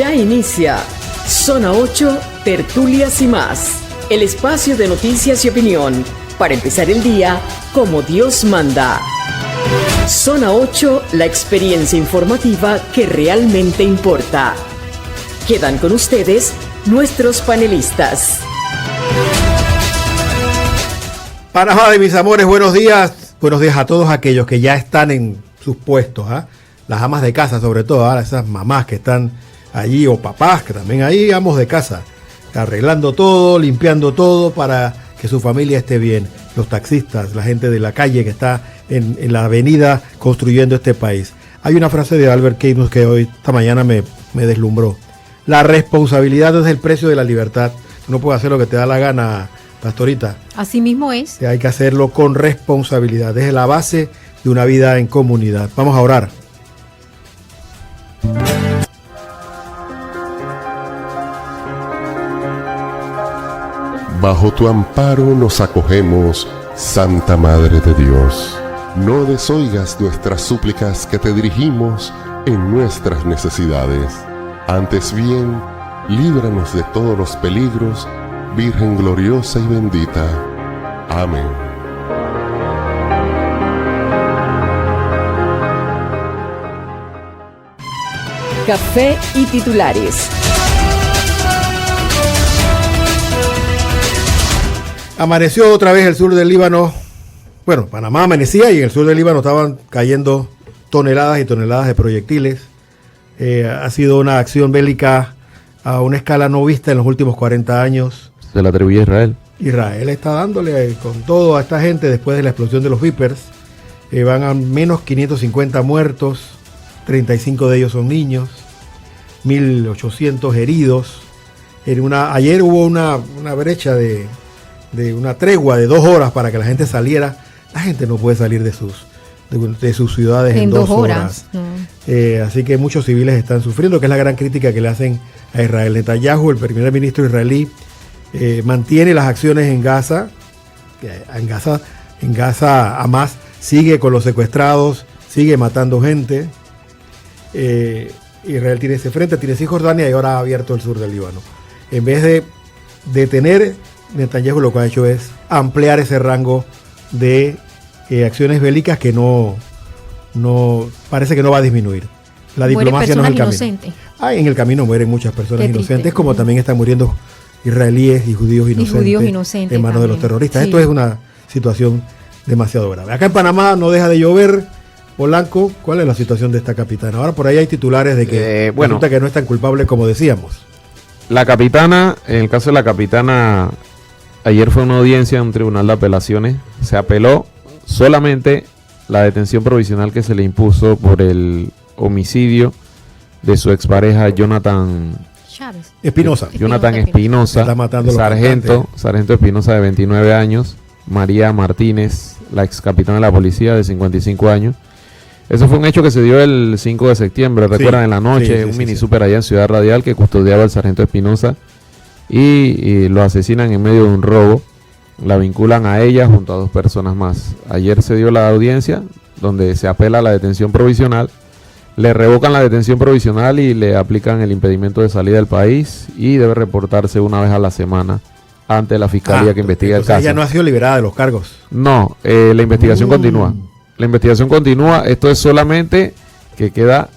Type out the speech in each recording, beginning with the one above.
Ya inicia Zona 8, Tertulias y más. El espacio de noticias y opinión para empezar el día como Dios manda. Zona 8, la experiencia informativa que realmente importa. Quedan con ustedes nuestros panelistas. Panamá de mis amores, buenos días. Buenos días a todos aquellos que ya están en sus puestos, las amas de casa sobre todo, esas mamás que están allí o papás que también ahí, amos de casa, arreglando todo, limpiando todo para que su familia esté bien. Los taxistas, la gente de la calle que está en la avenida construyendo este país. Hay una frase de Albert Camus que esta mañana me deslumbró. La responsabilidad es el precio de la libertad. No puedes hacer lo que te da la gana, Pastorita. Así mismo es. Hay que hacerlo con responsabilidad. Es la base de una vida en comunidad. Vamos a orar. Bajo tu amparo nos acogemos, Santa Madre de Dios. No desoigas nuestras súplicas que te dirigimos en nuestras necesidades. Antes bien, líbranos de todos los peligros, Virgen gloriosa y bendita. Amén. Café y titulares. Amaneció otra vez el sur del Líbano. Bueno, Panamá amanecía y en el sur del Líbano estaban cayendo toneladas y toneladas de proyectiles. Ha sido una acción bélica a una escala no vista en los últimos 40 años. Se la atribuye a Israel. Israel está dándole con todo a esta gente después de la explosión de los Vipers. Van a menos 550 muertos, 35 de ellos son niños, 1.800 heridos. Ayer hubo una brecha de una tregua de 2 horas para que la gente saliera. La gente no puede salir de sus ciudades en 2 horas. No. Así que muchos civiles están sufriendo, que es la gran crítica que le hacen a Israel. Netanyahu, el primer ministro israelí, mantiene las acciones en Gaza. En Gaza Hamas sigue con los secuestrados, sigue matando gente. Israel tiene ese frente, tiene Cisjordania y ahora ha abierto el sur del Líbano. En vez de detener, Netanyahu lo que ha hecho es ampliar ese rango de acciones bélicas que no parece que no va a disminuir. La diplomacia no es el camino. Inocentes. En el camino mueren muchas personas inocentes, como también están muriendo israelíes y judíos inocentes en manos de los terroristas. Sí. Esto es una situación demasiado grave. Acá en Panamá no deja de llover. Polanco, ¿cuál es la situación de esta capitana? Ahora por ahí hay titulares de que resulta que no es tan culpable como decíamos. La capitana, en el caso de la capitana, ayer fue una audiencia en un tribunal de apelaciones. Se apeló solamente la detención provisional que se le impuso por el homicidio de su expareja Jonathan Espinosa. Jonathan Espinosa, sargento Espinosa de 29 años, María Martínez, la ex capitana de la policía de 55 años. Eso fue un hecho que se dio el 5 de septiembre, recuerdan, en la noche, un mini super allá en Ciudad Radial que custodiaba al sargento Espinosa y lo asesinan en medio de un robo. La vinculan a ella junto a 2 personas más. Ayer se dio la audiencia donde se apela a la detención provisional, le revocan la detención provisional y le aplican el impedimento de salida del país y debe reportarse una vez a la semana ante la fiscalía que investiga el caso. Ella no ha sido liberada de los cargos. No, la investigación continúa. La investigación continúa. Esto es solamente que queda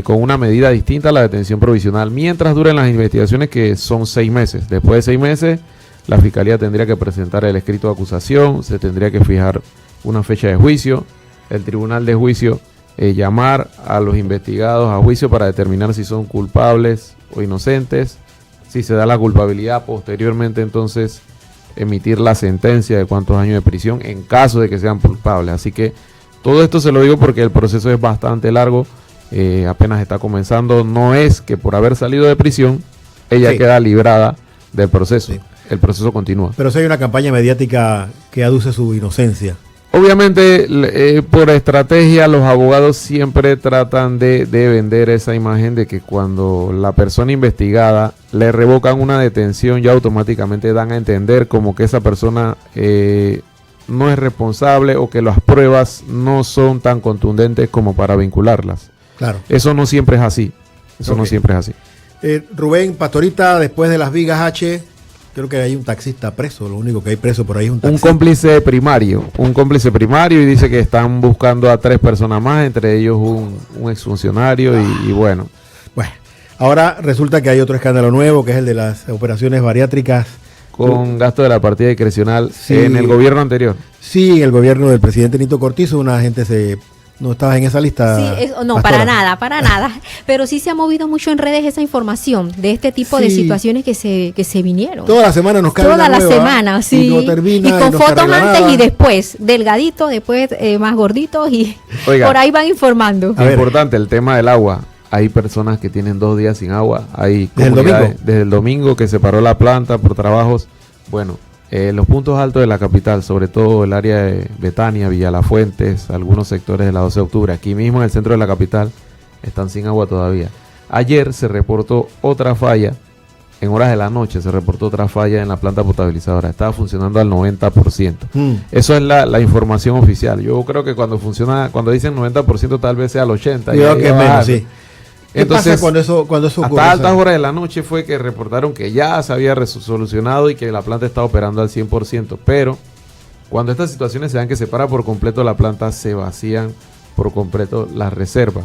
con una medida distinta a la detención provisional mientras duren las investigaciones, que son 6 meses. Después de 6 meses, la fiscalía tendría que presentar el escrito de acusación, se tendría que fijar una fecha de juicio, el tribunal de juicio llamar a los investigados a juicio para determinar si son culpables o inocentes. Si se da la culpabilidad, posteriormente entonces emitir la sentencia de cuántos años de prisión en caso de que sean culpables. Así que todo esto se lo digo porque el proceso es bastante largo, apenas está comenzando. No es que por haber salido de prisión ella queda librada del proceso. Sí. El proceso continúa. Pero si hay una campaña mediática que aduce su inocencia. Obviamente, por estrategia, los abogados siempre tratan de vender esa imagen de que cuando la persona investigada le revocan una detención, ya automáticamente dan a entender como que esa persona no es responsable o que las pruebas no son tan contundentes como para vincularlas. Claro. Eso no siempre es así. Eso no siempre es así. Rubén, Pastorita, después de las vigas H, creo que hay un taxista preso, lo único que hay preso por ahí es un taxista. Un cómplice primario y dice que están buscando a 3 personas más, entre ellos un exfuncionario y bueno. Bueno, ahora resulta que hay otro escándalo nuevo, que es el de las operaciones bariátricas. Con gasto de la partida discrecional en el gobierno anterior. Sí, en el gobierno del presidente Nito Cortizo, una gente no estaba en esa lista. Sí, no, para nada. Pero sí se ha movido mucho en redes esa información de este tipo de situaciones que se vinieron. Toda la semana nos cae Toda una la nueva, semana, sí. Y no termina, y con no fotos antes nada. y después, delgadito, después más gordito y Oiga, por ahí van informando. A ver. Importante, el tema del agua. Hay personas que tienen 2 días sin agua. Hay ¿Desde el comunidades domingo? desde el domingo que se paró la planta por trabajos. Bueno, los puntos altos de la capital, sobre todo el área de Betania, Villa Las Fuentes, algunos sectores de la 12 de octubre, aquí mismo en el centro de la capital, están sin agua todavía. Ayer se reportó otra falla, en horas de la noche se reportó otra falla en la planta potabilizadora. Estaba funcionando al 90%. Eso es la información oficial. Yo creo que cuando dicen 90% tal vez sea al 80%. Yo creo que es menos, sí. ¿Qué Entonces, pasa cuando eso ocurre? hasta altas horas de la noche fue que reportaron que ya se había solucionado y que la planta está operando al 100%. Pero cuando estas situaciones se dan que se para por completo la planta, se vacían por completo las reservas.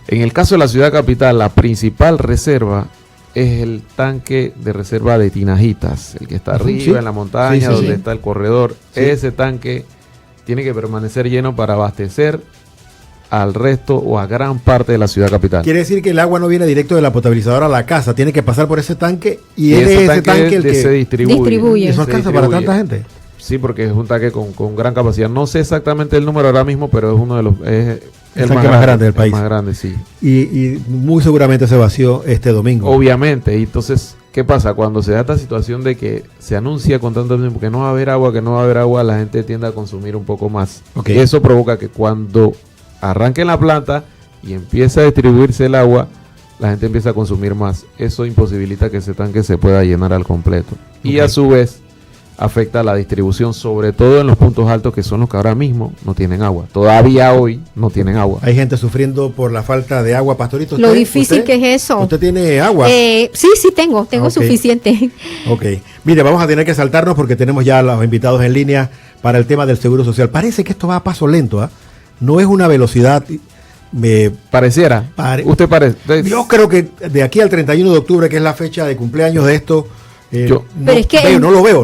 En el caso de la ciudad capital, la principal reserva es el tanque de reserva de Tinajitas, el que está arriba en la montaña, donde está el corredor. Sí. Ese tanque tiene que permanecer lleno para abastecer al resto o a gran parte de la ciudad capital. Quiere decir que el agua no viene directo de la potabilizadora a la casa, tiene que pasar por ese tanque y ese tanque el que se distribuye. ¿Y eso alcanza para tanta gente? Sí, porque es un tanque con gran capacidad. No sé exactamente el número ahora mismo, pero es uno de los el más grande del país. El más grande, sí. Y muy seguramente se vació este domingo. Obviamente. Y entonces, ¿qué pasa? Cuando se da esta situación de que se anuncia con tanto tiempo que no va a haber agua, la gente tiende a consumir un poco más. Okay. Y eso provoca que cuando arranque en la planta y empieza a distribuirse el agua, la gente empieza a consumir más. Eso imposibilita que ese tanque se pueda llenar al completo. Okay. Y a su vez afecta la distribución, sobre todo en los puntos altos, que son los que ahora mismo no tienen agua. Todavía hoy no tienen agua. Hay gente sufriendo por la falta de agua, Pastorito. Lo difícil que es eso. ¿Usted tiene agua? Sí, tengo okay. Suficiente. Ok. Mire, vamos a tener que saltarnos porque tenemos ya a los invitados en línea para el tema del Seguro Social. Parece que esto va a paso lento, ¿ah? No es una velocidad. Pareciera. Usted parece. Yo creo que de aquí al 31 de octubre, que es la fecha de cumpleaños de esto, pero es que no lo veo.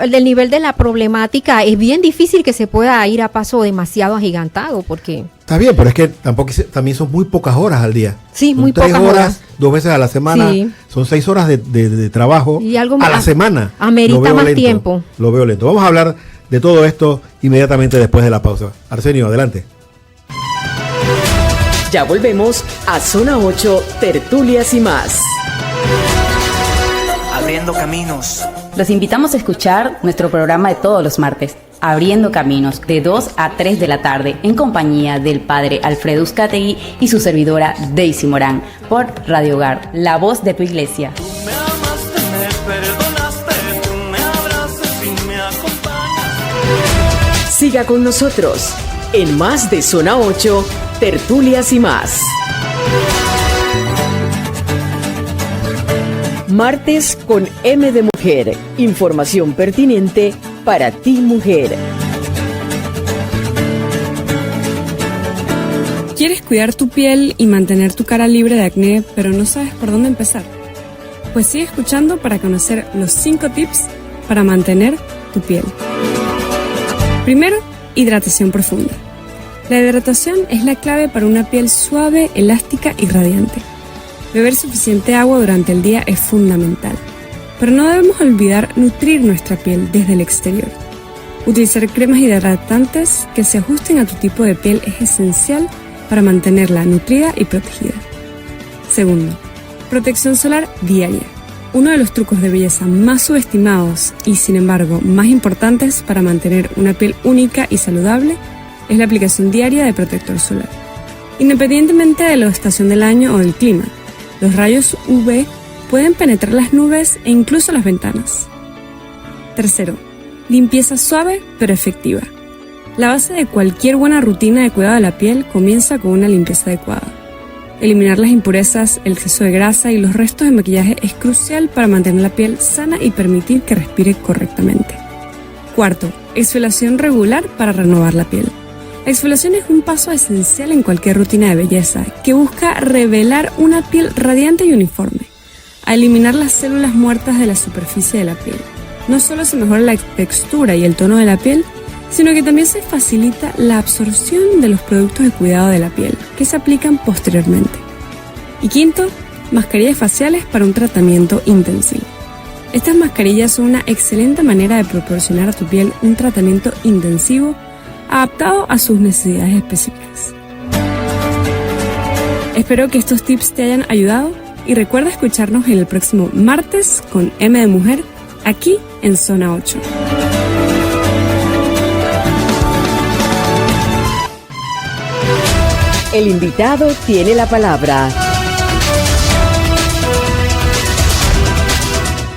El nivel de la problemática es bien difícil que se pueda ir a paso demasiado agigantado, porque está bien, pero es que también son muy pocas horas al día. Sí, son muy 3 pocas horas. 2 veces a la semana, sí. Son 6 horas de trabajo y algo a la semana. Amerita más tiempo. Lo veo lento. Vamos a hablar de todo esto inmediatamente después de la pausa. Arsenio, adelante. Ya volvemos a Zona 8, Tertulias y más. Abriendo Caminos. Los invitamos a escuchar nuestro programa de todos los martes, Abriendo Caminos, de 2 a 3 de la tarde, en compañía del padre Alfredo Uzcategui y su servidora Daisy Morán, por Radio Hogar, la voz de tu iglesia. Tú me amaste, me perdonaste, tú me abrazas y me acompañas. Siga con nosotros en más de Zona 8, Tertulias y más. Martes con M de Mujer. Información pertinente para ti, mujer. ¿Quieres cuidar tu piel y mantener tu cara libre de acné, pero no sabes por dónde empezar? Pues sigue escuchando para conocer los 5 tips para mantener tu piel. Primero, hidratación profunda. La hidratación es la clave para una piel suave, elástica y radiante. Beber suficiente agua durante el día es fundamental, pero no debemos olvidar nutrir nuestra piel desde el exterior. Utilizar cremas hidratantes que se ajusten a tu tipo de piel es esencial para mantenerla nutrida y protegida. Segundo, protección solar diaria. Uno de los trucos de belleza más subestimados y, sin embargo, más importantes para mantener una piel única y saludable es la aplicación diaria de protector solar. Independientemente de la estación del año o del clima, los rayos UV pueden penetrar las nubes e incluso las ventanas. Tercero, limpieza suave pero efectiva. La base de cualquier buena rutina de cuidado de la piel comienza con una limpieza adecuada. Eliminar las impurezas, el exceso de grasa y los restos de maquillaje es crucial para mantener la piel sana y permitir que respire correctamente. Cuarto, exfoliación regular para renovar la piel. La exfoliación es un paso esencial en cualquier rutina de belleza que busca revelar una piel radiante y uniforme, a eliminar las células muertas de la superficie de la piel. No solo se mejora la textura y el tono de la piel, sino que también se facilita la absorción de los productos de cuidado de la piel que se aplican posteriormente. Y quinto, mascarillas faciales para un tratamiento intensivo. Estas mascarillas son una excelente manera de proporcionar a tu piel un tratamiento intensivo adaptado a sus necesidades específicas. Espero que estos tips te hayan ayudado y recuerda escucharnos en el próximo martes con M de Mujer aquí en Zona 8. El invitado tiene la palabra.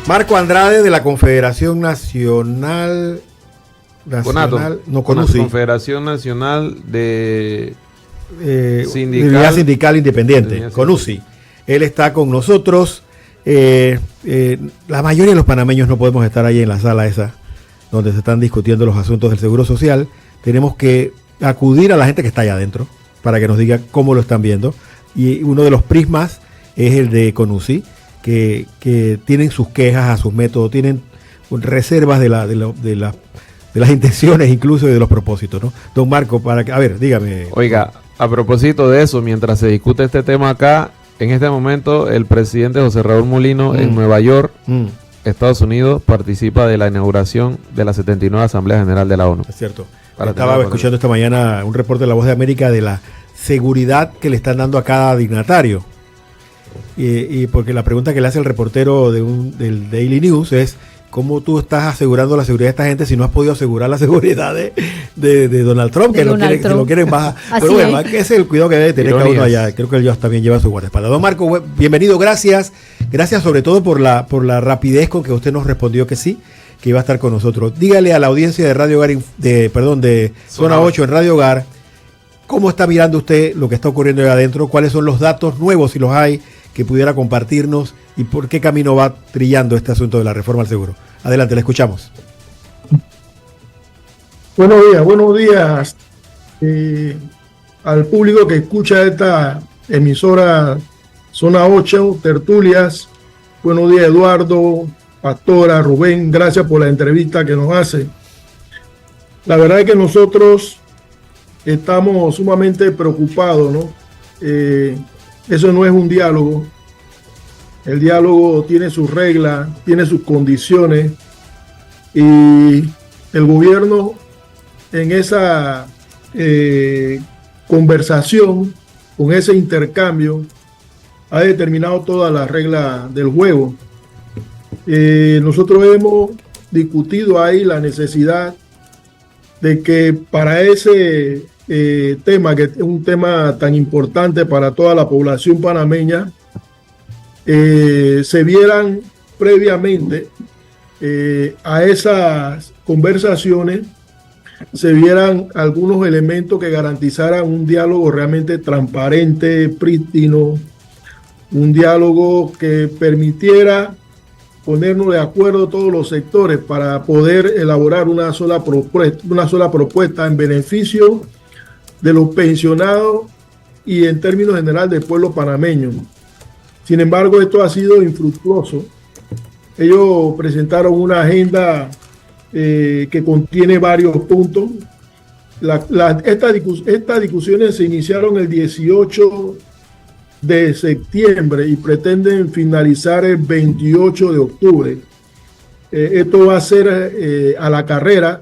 Marco Andrade de la Confederación Nacional... CONUSI. Confederación Nacional de Unidad Sindical Independiente, CONUSI. Él está con nosotros. La mayoría de los panameños no podemos estar ahí en la sala esa donde se están discutiendo los asuntos del Seguro Social. Tenemos que acudir a la gente que está allá adentro para que nos diga cómo lo están viendo. Y uno de los prismas es el de CONUSI, que tienen sus quejas a sus métodos, tienen reservas de las intenciones incluso y de los propósitos, ¿no? Don Marco, dígame. Oiga, a propósito de eso, mientras se discute este tema acá, en este momento el presidente José Raúl Mulino en Nueva York, Estados Unidos, participa de la inauguración de la 79 Asamblea General de la ONU. Es cierto. Estaba escuchando esta mañana un reporte de La Voz de América de la seguridad que le están dando a cada dignatario. Y porque la pregunta que le hace el reportero del Daily News es: ¿cómo tú estás asegurando la seguridad de esta gente si no has podido asegurar la seguridad de Donald Trump, que lo quieren bajar? Pero bueno, ese es el cuidado que debe tener cada uno allá. Creo que ellos también llevan su guardaespaldas. Don Marco, bienvenido, gracias. Gracias sobre todo por la rapidez con que usted nos respondió que sí, que iba a estar con nosotros. Dígale a la audiencia de Radio Hogar, de Zona 8 en Radio Hogar, ¿cómo está mirando usted lo que está ocurriendo allá adentro? ¿Cuáles son los datos nuevos, si los hay, que pudiera compartirnos? ¿Y por qué camino va trillando este asunto de la reforma al seguro? Adelante, le escuchamos. Buenos días al público que escucha esta emisora Zona 8, tertulias. Buenos días, Eduardo, Pastora, Rubén, gracias por la entrevista que nos hace. La verdad es que nosotros estamos sumamente preocupados, ¿no? Eso no es un diálogo. El diálogo tiene sus reglas, tiene sus condiciones, y el gobierno en esa conversación, con ese intercambio, ha determinado todas las reglas del juego. Nosotros hemos discutido ahí la necesidad de que para ese tema, que es un tema tan importante para toda la población panameña, se vieran previamente a esas conversaciones, se vieran algunos elementos que garantizaran un diálogo realmente transparente, prístino, un diálogo que permitiera ponernos de acuerdo todos los sectores para poder elaborar una sola propuesta en beneficio de los pensionados y en términos general del pueblo panameño. Sin embargo, esto ha sido infructuoso. Ellos presentaron una agenda que contiene varios puntos. Estas discusiones se iniciaron el 18 de septiembre y pretenden finalizar el 28 de octubre. Esto va a ser a la carrera.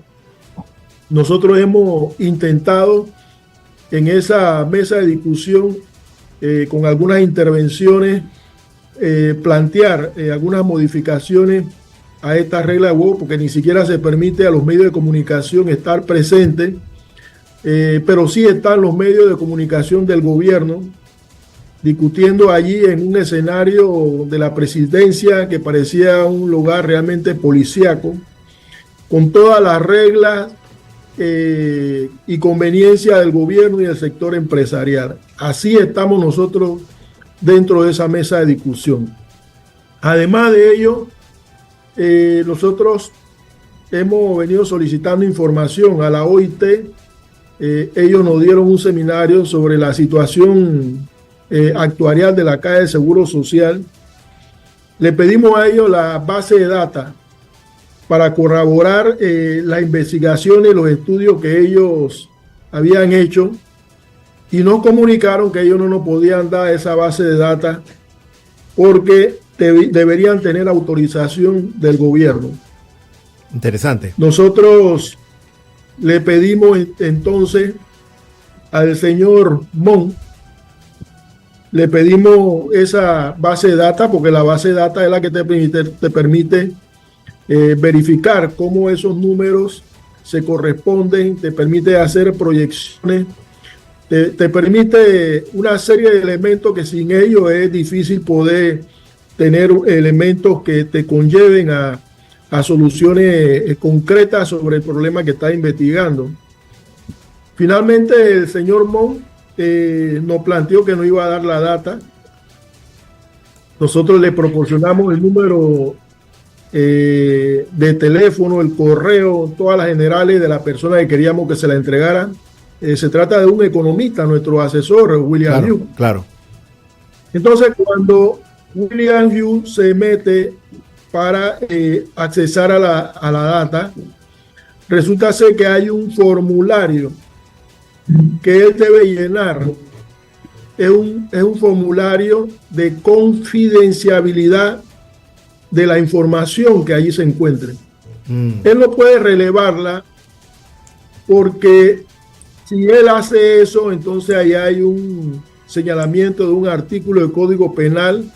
Nosotros hemos intentado en esa mesa de discusión, con algunas intervenciones, plantear algunas modificaciones a esta regla de juego, porque ni siquiera se permite a los medios de comunicación estar presentes, pero sí están los medios de comunicación del gobierno discutiendo allí en un escenario de la presidencia que parecía un lugar realmente policíaco, con todas las reglas y conveniencia del gobierno y del sector empresarial. Así estamos nosotros dentro de esa mesa de discusión. Además de ello, nosotros hemos venido solicitando información a la OIT. Ellos nos dieron un seminario sobre la situación actuarial de la Caja de Seguro Social. Le pedimos a ellos la base de datos para corroborar las investigaciones, los estudios que ellos habían hecho, y nos comunicaron que ellos no nos podían dar esa base de datos porque deberían tener autorización del gobierno. Interesante. Nosotros le pedimos entonces al señor Mon, le pedimos esa base de datos, porque la base de datos es la que te permite verificar cómo esos números se corresponden, te permite hacer proyecciones, te permite una serie de elementos que sin ellos es difícil poder tener elementos que te conlleven a soluciones concretas sobre el problema que está investigando. Finalmente, el señor Mon nos planteó que no iba a dar la data. Nosotros le proporcionamos el número de teléfono, el correo, todas las generales de la persona que queríamos que se la entregara. Se trata de un economista, nuestro asesor, William Hughes. Claro. Entonces, cuando William Hughes se mete para accesar a la data, resulta ser que hay un formulario que él debe llenar. Es un formulario de confidencialidad de la información que allí se encuentre. Él no puede relevarla porque si él hace eso, entonces ahí hay un señalamiento de un artículo del Código Penal,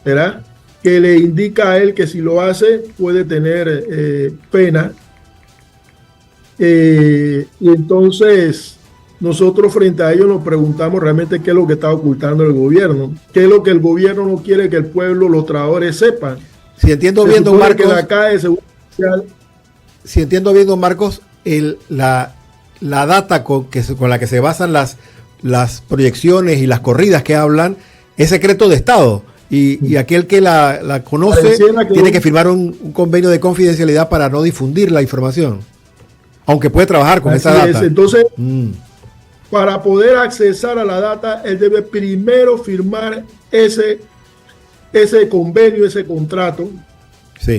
¿verdad?, que le indica a él que si lo hace puede tener pena. Y entonces nosotros frente a ello nos preguntamos realmente qué es lo que está ocultando el gobierno, qué es lo que el gobierno no quiere que el pueblo, los trabajadores sepan. Si entiendo bien, don Marcos, que la Caja de Seguro Social, si entiendo bien, don Marcos, la data con la que se basan las proyecciones y las corridas que hablan es secreto de Estado. Y aquel que la conoce tiene que firmar un convenio de confidencialidad para no difundir la información, aunque puede trabajar con esa data. Entonces, para poder accesar a la data, él debe primero firmar ese convenio, ese contrato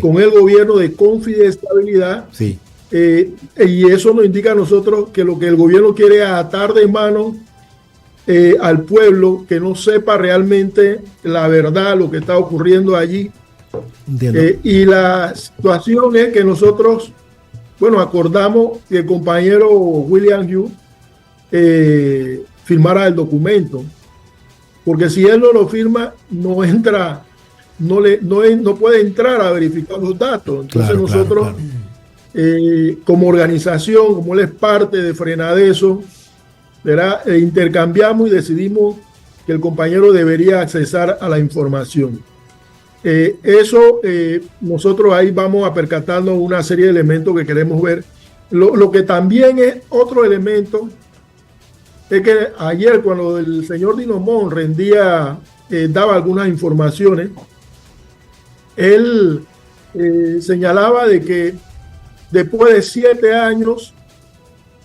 con el gobierno de confidencialidad. Sí. Y eso nos indica a nosotros que lo que el gobierno quiere es atar de mano al pueblo, que no sepa realmente la verdad, lo que está ocurriendo allí. Y la situación es que nosotros, acordamos que el compañero William Hughes firmara el documento, porque si él no lo firma, no entra, no puede entrar a verificar los datos. Entonces nosotros, como organización, como él es parte de Frenadeso, intercambiamos y decidimos que el compañero debería accesar a la información. Nosotros ahí vamos a percatarnos una serie de elementos que queremos ver. Lo que también es otro elemento es que ayer, cuando el señor Dinomón daba algunas informaciones, él señalaba de que después de 7 años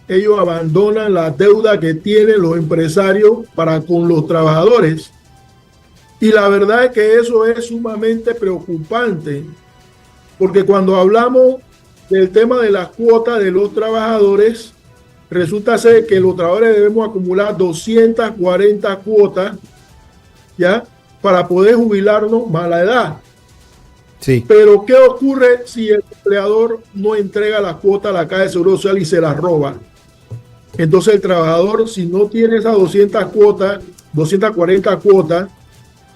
ellos abandonan la deuda que tienen los empresarios para con los trabajadores. Y la verdad es que eso es sumamente preocupante, porque cuando hablamos del tema de las cuotas de los trabajadores, resulta ser que los trabajadores debemos acumular 240 cuotas, ¿ya?, para poder jubilarnos más la edad. Sí. Pero ¿qué ocurre si el empleador no entrega la cuota a la Caja de Seguro Social y se la roba? Entonces el trabajador, si no tiene esas 240 cuotas,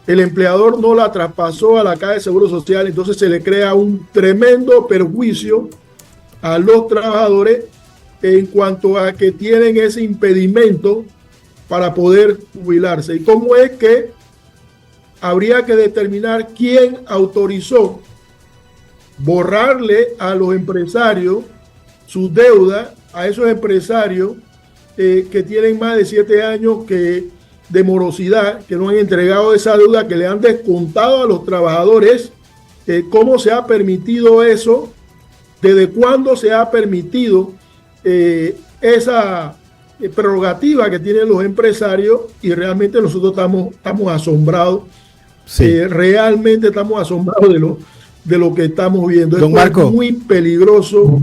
el empleador no la traspasó a la Caja de Seguro Social, entonces se le crea un tremendo perjuicio a los trabajadores en cuanto a que tienen ese impedimento para poder jubilarse. ¿Y cómo es que habría que determinar quién autorizó borrarle a los empresarios su deuda a esos empresarios que tienen más de 7 años de morosidad, que no han entregado esa deuda, que le han descontado a los trabajadores. ¿Cómo se ha permitido eso? ¿Desde cuándo se ha permitido esa prerrogativa que tienen los empresarios? Y realmente nosotros estamos asombrados. Sí. Realmente estamos asombrados de lo que estamos viendo. Don Marco, es muy peligroso.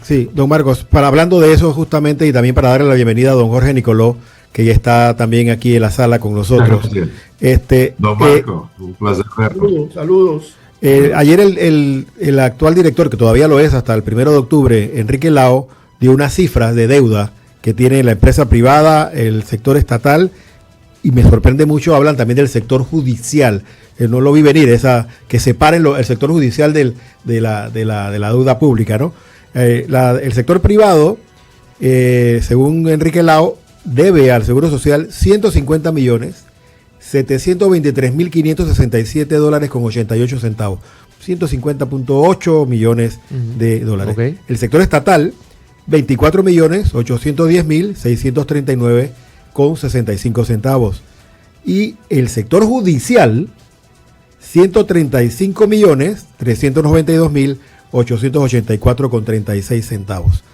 Sí, don Marcos, hablando de eso justamente, y también para darle la bienvenida a don Jorge Nicoló, que ya está también aquí en la sala con nosotros. Don Marco, un placer verlo. Saludos. Ayer el actual director, que todavía lo es hasta el 1 de octubre, Enrique Lao, dio unas cifras de deuda que tiene la empresa privada, el sector estatal, y me sorprende mucho, hablan también del sector judicial. No lo vi venir, que separen el sector judicial de la deuda pública, ¿no? El sector privado, según Enrique Lao, debe al Seguro Social 150 millones 723.567 dólares con 88 centavos, 150.8 millones de dólares. Okay. El sector estatal, 24.810.639 con 65 centavos. Y el sector judicial, 135.392.884 con 36 centavos.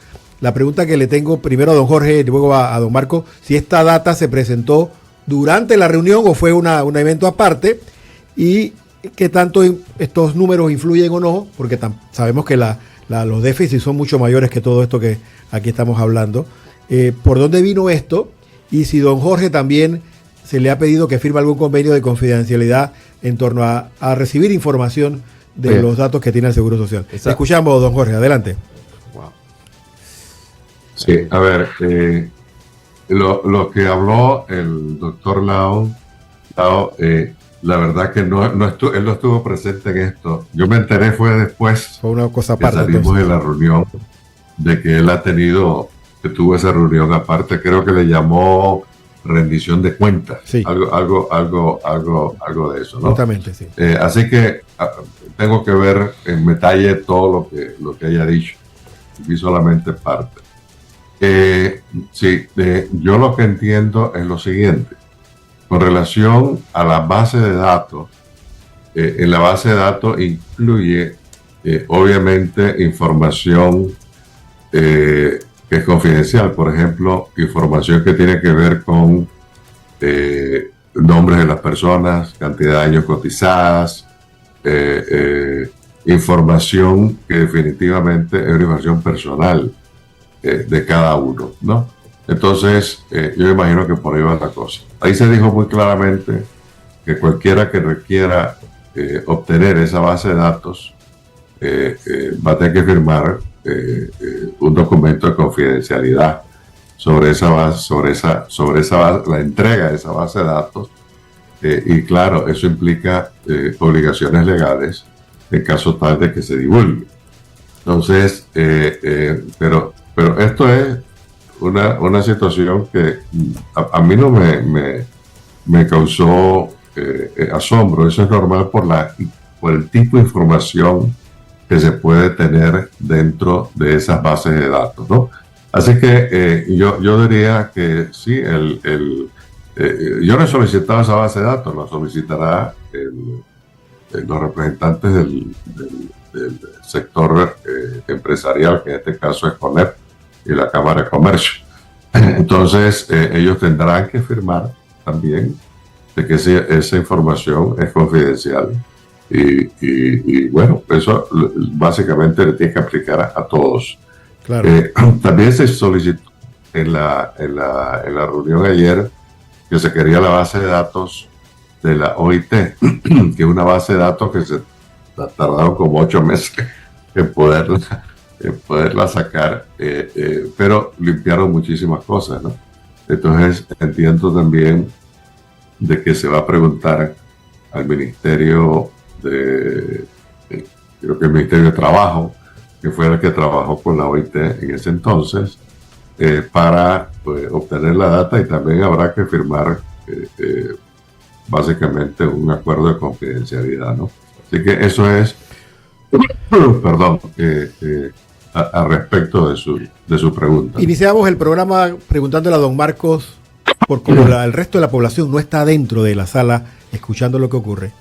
La pregunta que le tengo primero a don Jorge y luego a don Marco, si esta data se presentó durante la reunión o fue un evento aparte, y qué tanto estos números influyen o no, porque sabemos que los déficits son mucho mayores que todo esto que aquí estamos hablando. ¿Por dónde vino esto? Y si don Jorge también se le ha pedido que firme algún convenio de confidencialidad en torno a recibir información de los datos que tiene el Seguro Social. Exacto. Escuchamos, don Jorge, adelante. Wow. Sí, a ver, lo que habló el doctor Lao, la verdad que él no estuvo presente en esto. Yo me enteré fue después. Fue una cosa aparte. Salimos de la reunión, de que él que tuvo esa reunión aparte. Creo que le llamó rendición de cuentas. Sí. Algo de eso, ¿no? Justamente, sí. Así que tengo que ver en detalle todo lo que haya dicho. Vi solamente parte. Yo lo que entiendo es lo siguiente. Con relación a la base de datos, en la base de datos incluye obviamente información que es confidencial, por ejemplo, información que tiene que ver con nombres de las personas, cantidad de años cotizadas, información que definitivamente es una información personal de cada uno, ¿no? Entonces, yo imagino que por ahí va la cosa. Ahí se dijo muy claramente que cualquiera que requiera obtener esa base de datos va a tener que firmar un documento de confidencialidad sobre esa base, la entrega de esa base de datos. Y claro, eso implica obligaciones legales en caso tal de que se divulgue. Entonces, pero esto es una situación que a mí no me causó asombro. Eso es normal por el tipo de información que se puede tener dentro de esas bases de datos, ¿no? Así que yo diría que sí, yo no he solicitado esa base de datos, lo solicitará los representantes del sector empresarial, que en este caso es CONEP y la Cámara de Comercio. Entonces, ellos tendrán que firmar también de que esa información es confidencial. Y bueno, eso básicamente le tiene que aplicar a todos. Claro. También se solicitó en la reunión ayer que se quería la base de datos de la OIT, que es una base de datos que se tardaron como 8 meses en poderla sacar, pero limpiaron muchísimas cosas, ¿no? Entonces entiendo también de que se va a preguntar al Ministerio creo que el Ministerio de Trabajo, que fue el que trabajó con la OIT en ese entonces, para obtener la data, y también habrá que firmar básicamente un acuerdo de confidencialidad, ¿no? Así que eso es, perdón, al respecto de su pregunta. Iniciamos el programa preguntándole a don Marcos por cómo el resto de la población no está dentro de la sala escuchando lo que ocurre.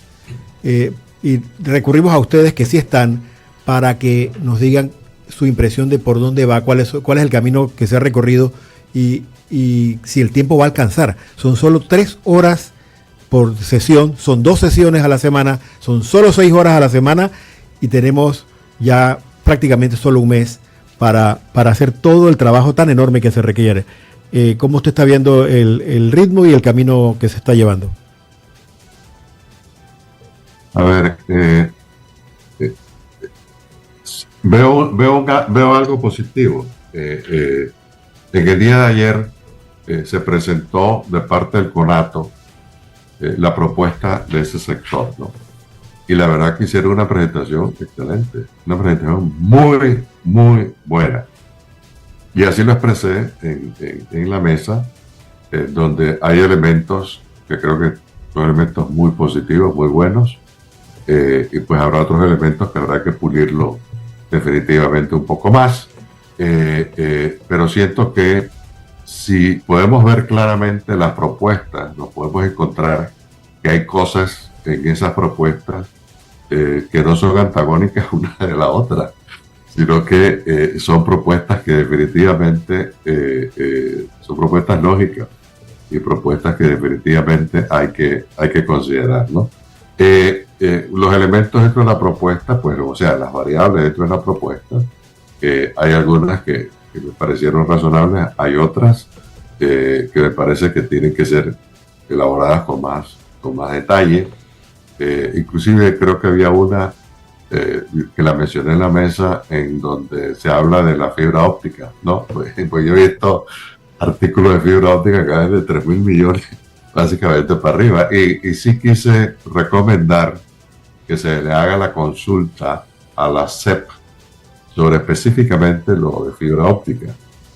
Y recurrimos a ustedes que sí están para que nos digan su impresión de por dónde va, cuál es el camino que se ha recorrido y si el tiempo va a alcanzar. Son solo 3 horas por sesión, son 2 sesiones a la semana, son solo 6 horas a la semana y tenemos ya prácticamente solo un mes para hacer todo el trabajo tan enorme que se requiere. ¿Cómo usted está viendo el ritmo y el camino que se está llevando? A ver, veo algo positivo. En el día de ayer se presentó de parte del CONATO la propuesta de ese sector, ¿no? Y la verdad que hicieron una presentación excelente, una presentación muy, muy buena. Y así lo expresé en la mesa, donde hay elementos que creo que son elementos muy positivos, muy buenos, y pues habrá otros elementos que habrá que pulirlo definitivamente un poco más. Pero siento que si podemos ver claramente las propuestas, nos podemos encontrar que hay cosas en esas propuestas que no son antagónicas una de la otra, sino que son propuestas que definitivamente son propuestas lógicas y propuestas que definitivamente hay que considerar, ¿no? Los elementos dentro de la propuesta, pues, o sea, las variables dentro de la propuesta, hay algunas que me parecieron razonables, hay otras que me parece que tienen que ser elaboradas con más detalle. Inclusive creo que había una que la mencioné en la mesa, en donde se habla de la fibra óptica, ¿no? Pues yo he visto artículos de fibra óptica que van de 3.000 millones básicamente para arriba, y sí quise recomendar que se le haga la consulta a la SEP sobre específicamente lo de fibra óptica.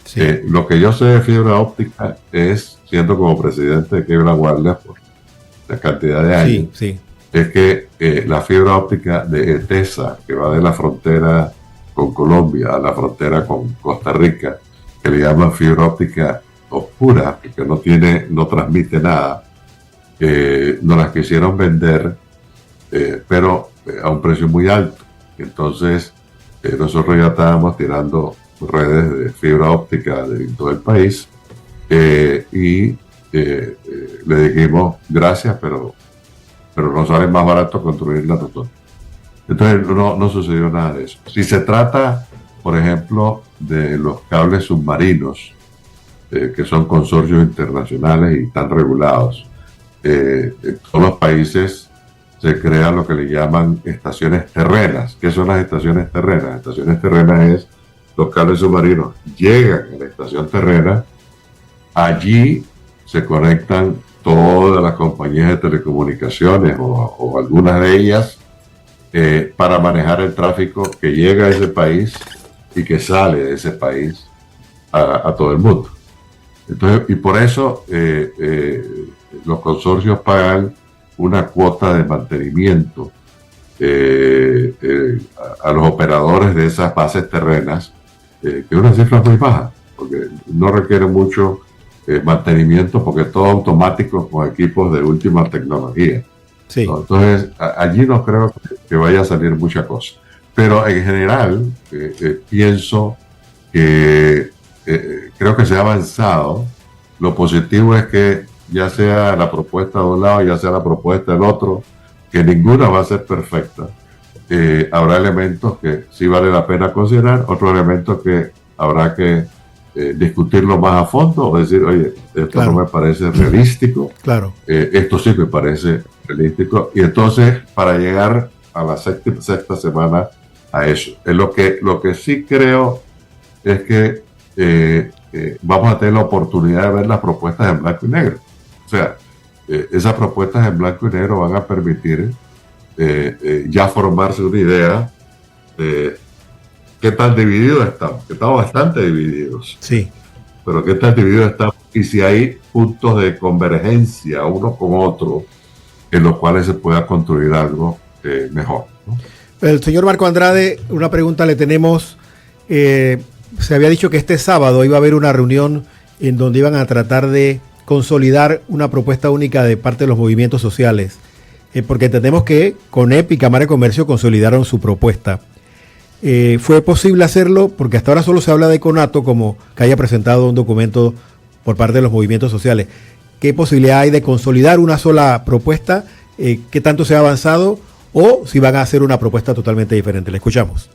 Sí. Lo que yo sé de fibra óptica es, siendo como presidente de Quiebra Guardia por la cantidad de años, sí. Es que la fibra óptica de ETESA, que va de la frontera con Colombia a la frontera con Costa Rica, que le llaman fibra óptica oscura, que no transmite nada, nos las quisieron vender, pero a un precio muy alto. Entonces, nosotros ya estábamos tirando redes de fibra óptica de todo el país, y le dijimos gracias, pero nos sale más barato construirla nosotros. Entonces no sucedió nada de eso. Si se trata, por ejemplo, de los cables submarinos, que son consorcios internacionales y están regulados, en todos los países se crea lo que le llaman estaciones terrenas. ¿Qué son las estaciones terrenas? Estaciones terrenas es los cables submarinos llegan a la estación terrena, allí se conectan todas las compañías de telecomunicaciones o algunas de ellas para manejar el tráfico que llega a ese país y que sale de ese país a todo el mundo. Entonces, y por eso los consorcios pagan una cuota de mantenimiento a los operadores de esas bases terrenas, que es una cifra muy baja, porque no requiere mucho mantenimiento, porque es todo automático con equipos de última tecnología. Sí. ¿No? Entonces, allí no creo que vaya a salir mucha cosa. Pero en general, pienso que creo que se ha avanzado. Lo positivo es que ya sea la propuesta de un lado, ya sea la propuesta del otro, que ninguna va a ser perfecta. Habrá elementos que sí vale la pena considerar, otros elementos que habrá que discutirlo más a fondo, o decir, oye, esto claro, no me parece realístico, claro, esto sí me parece realístico, y entonces para llegar a la sexta semana a eso. Lo que sí creo es que vamos a tener la oportunidad de ver las propuestas en blanco y negro. O sea, esas propuestas en blanco y negro van a permitir ya formarse una idea de qué tan divididos estamos, que estamos bastante divididos. Sí. Pero qué tan divididos estamos y si hay puntos de convergencia uno con otro en los cuales se pueda construir algo mejor, ¿no? El señor Marco Andrade, una pregunta le tenemos. se había dicho que este sábado iba a haber una reunión en donde iban a tratar de consolidar una propuesta única de parte de los movimientos sociales, porque entendemos que CONEP y Cámara de Comercio consolidaron su propuesta. ¿Fue posible hacerlo? Porque hasta ahora solo se habla de CONATO como que haya presentado un documento por parte de los movimientos sociales. ¿Qué posibilidad hay de consolidar una sola propuesta? ¿Qué tanto se ha avanzado? ¿O si van a hacer una propuesta totalmente diferente? Le escuchamos.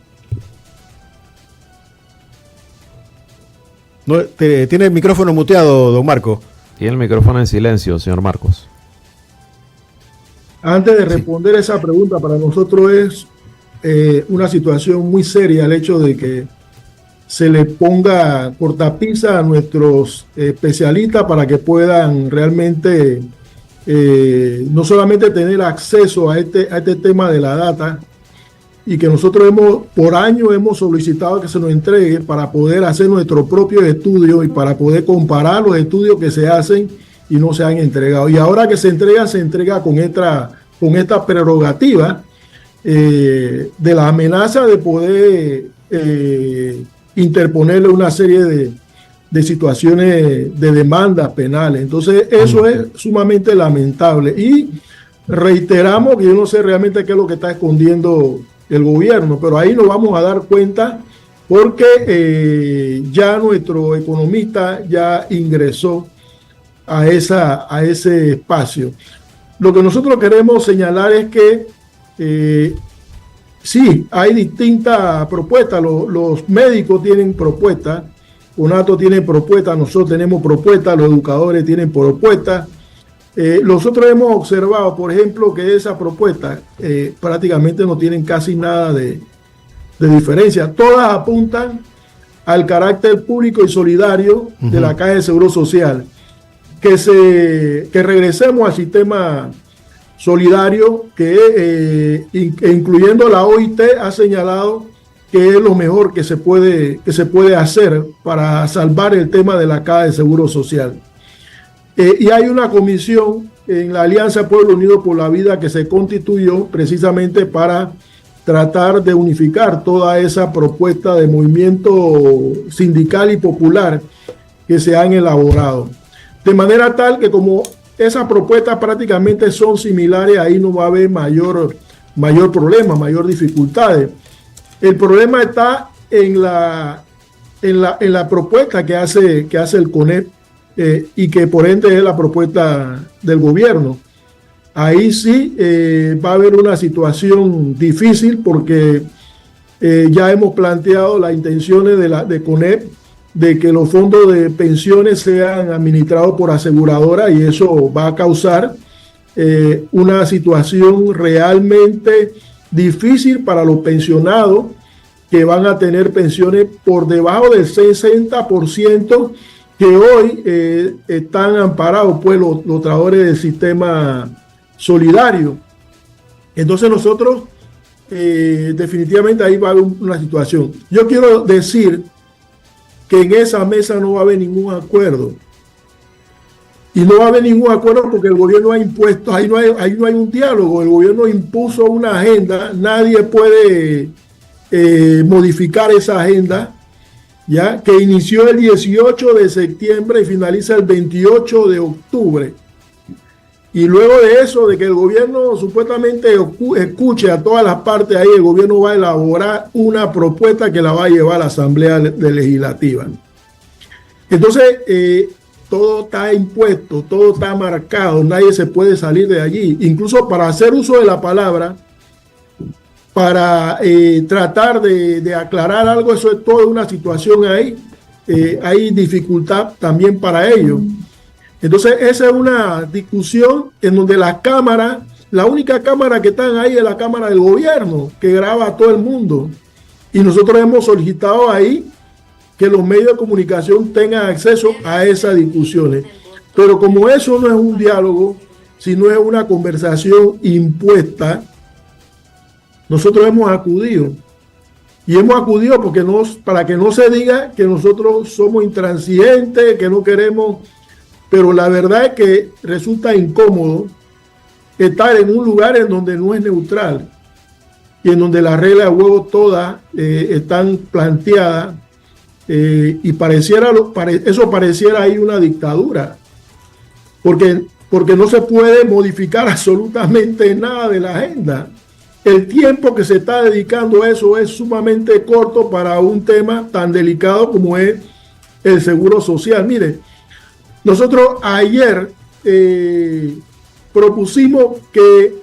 No, ¿tiene el micrófono muteado, don Marco? Tiene el micrófono en silencio, señor Marcos. Antes de responder esa pregunta, para nosotros es una situación muy seria el hecho de que se le ponga cortapisa a nuestros especialistas para que puedan realmente no solamente tener acceso a este tema de la data, y que nosotros por año hemos solicitado que se nos entregue para poder hacer nuestro propio estudio y para poder comparar los estudios que se hacen y no se han entregado. Y ahora que se entrega con esta prerrogativa de la amenaza de poder interponerle una serie de situaciones de demandas penales. Entonces eso es sumamente lamentable y reiteramos que yo no sé realmente qué es lo que está escondiendo el gobierno, pero ahí nos vamos a dar cuenta porque ya nuestro economista ya ingresó a ese espacio. Lo que nosotros queremos señalar es que sí, hay distintas propuestas. Los médicos tienen propuestas, CONATO tiene propuestas, nosotros tenemos propuestas, los educadores tienen propuestas. Nosotros hemos observado, por ejemplo, que esas propuestas prácticamente no tienen casi nada de diferencia. Todas apuntan al carácter público y solidario de la Caja de Seguro Social, que regresemos al sistema solidario que incluyendo la OIT ha señalado que es lo mejor que se puede hacer para salvar el tema de la Caja de Seguro Social. Y hay una comisión en la Alianza Pueblo Unido por la Vida que se constituyó precisamente para tratar de unificar toda esa propuesta de movimiento sindical y popular que se han elaborado. De manera tal que como esas propuestas prácticamente son similares, ahí no va a haber mayor problema, mayor dificultades. El problema está en la propuesta que hace el CONEP, y que por ende es la propuesta del gobierno. Ahí sí va a haber una situación difícil porque ya hemos planteado las intenciones de CONEP de que los fondos de pensiones sean administrados por aseguradoras y eso va a causar una situación realmente difícil para los pensionados que van a tener pensiones por debajo del 60% que hoy están amparados pues los trabajadores del sistema solidario. Entonces nosotros definitivamente ahí va a haber una situación. Yo quiero decir que en esa mesa no va a haber ningún acuerdo. Y no va a haber ningún acuerdo porque el gobierno ha impuesto, ahí no hay un diálogo, el gobierno impuso una agenda, nadie puede modificar esa agenda, ya que inició el 18 de septiembre y finaliza el 28 de octubre. Y luego de eso, de que el gobierno supuestamente escuche a todas las partes ahí, el gobierno va a elaborar una propuesta que la va a llevar a la Asamblea Legislativa. Entonces, todo está impuesto, todo está marcado, nadie se puede salir de allí. Incluso para hacer uso de la palabra, para tratar de aclarar algo, eso es toda una situación ahí. Hay dificultad también para ello. Entonces, esa es una discusión en donde las cámaras, la única cámara que están ahí es la Cámara del Gobierno, que graba a todo el mundo. Y nosotros hemos solicitado ahí que los medios de comunicación tengan acceso a esas discusiones. Pero como eso no es un diálogo, sino es una conversación impuesta, nosotros hemos acudido. Y hemos acudido porque para que no se diga que nosotros somos intransigentes, que no queremos. Pero la verdad es que resulta incómodo estar en un lugar en donde no es neutral. y en donde las reglas de juego todas están planteadas, y eso pareciera ahí una dictadura, porque no se puede modificar absolutamente nada de la agenda. El tiempo que se está dedicando a eso es sumamente corto para un tema tan delicado como es el seguro social. Mire, nosotros ayer propusimos que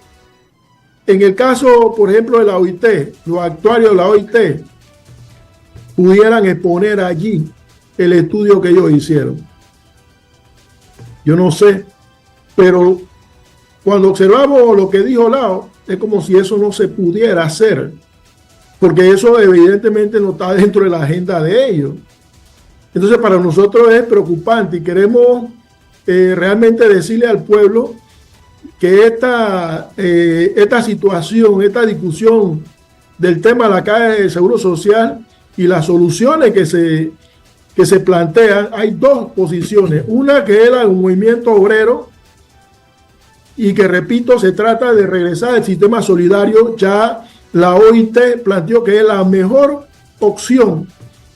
en el caso, por ejemplo, de la OIT, los actuarios de la OIT pudieran exponer allí el estudio que ellos hicieron. Yo no sé, pero cuando observamos lo que dijo Lao, es como si eso no se pudiera hacer, porque eso evidentemente no está dentro de la agenda de ellos. Entonces para nosotros es preocupante y queremos realmente decirle al pueblo que esta situación, esta discusión del tema de la caja de seguro social y las soluciones que se plantean, hay dos posiciones. Una que es el movimiento obrero, y que, repito, se trata de regresar al sistema solidario. Ya la OIT planteó que es la mejor opción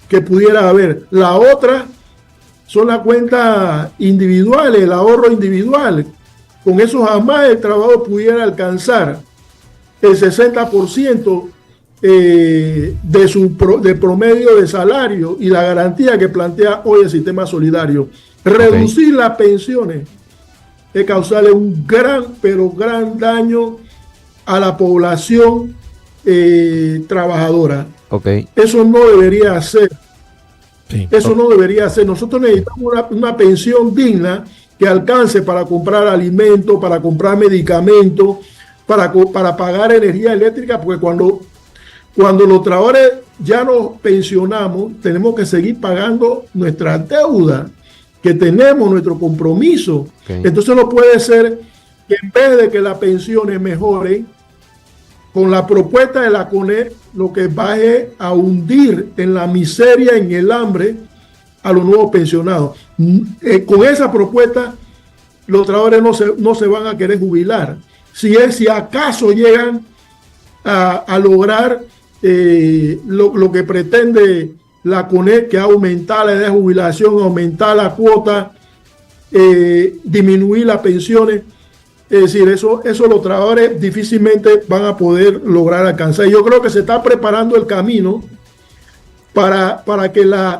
que pudiera haber. La otra son las cuentas individuales, el ahorro individual. Con eso jamás el trabajador pudiera alcanzar el 60% de promedio de salario y la garantía que plantea hoy el sistema solidario. Reducir las pensiones es causarle un gran daño a la población trabajadora. Eso no debería ser. Sí. Eso no debería ser. Nosotros necesitamos una pensión digna que alcance para comprar alimentos, para comprar medicamentos, para pagar energía eléctrica, porque cuando los trabajadores ya nos pensionamos, tenemos que seguir pagando nuestra deuda que tenemos, nuestro compromiso. Entonces no puede ser que en vez de que las pensiones mejoren, con la propuesta de la CONE, lo que va es a hundir en la miseria, en el hambre, a los nuevos pensionados. Con esa propuesta, los trabajadores no se van a querer jubilar. Si acaso llegan a lograr lo que pretende la CONE, que aumentar la edad de jubilación, aumentar la cuota, disminuir las pensiones. Es decir, eso los trabajadores difícilmente van a poder lograr alcanzar. Yo creo que se está preparando el camino para que las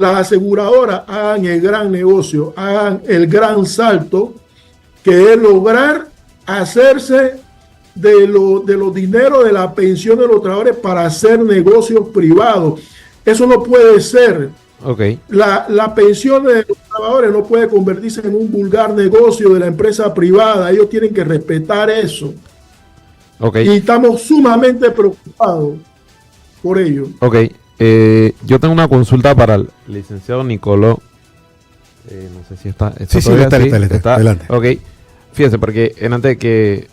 aseguradoras hagan el gran negocio, hagan el gran salto, que es lograr hacerse de los dineros de la pensión de los trabajadores para hacer negocios privados. Eso no puede ser. La pensión de los trabajadores no puede convertirse en un vulgar negocio de la empresa privada. Ellos tienen que respetar eso. Y estamos sumamente preocupados por ello. Yo tengo una consulta para el licenciado Nicoló. No sé si está. Sí, está. Adelante. Fíjense, porque antes de que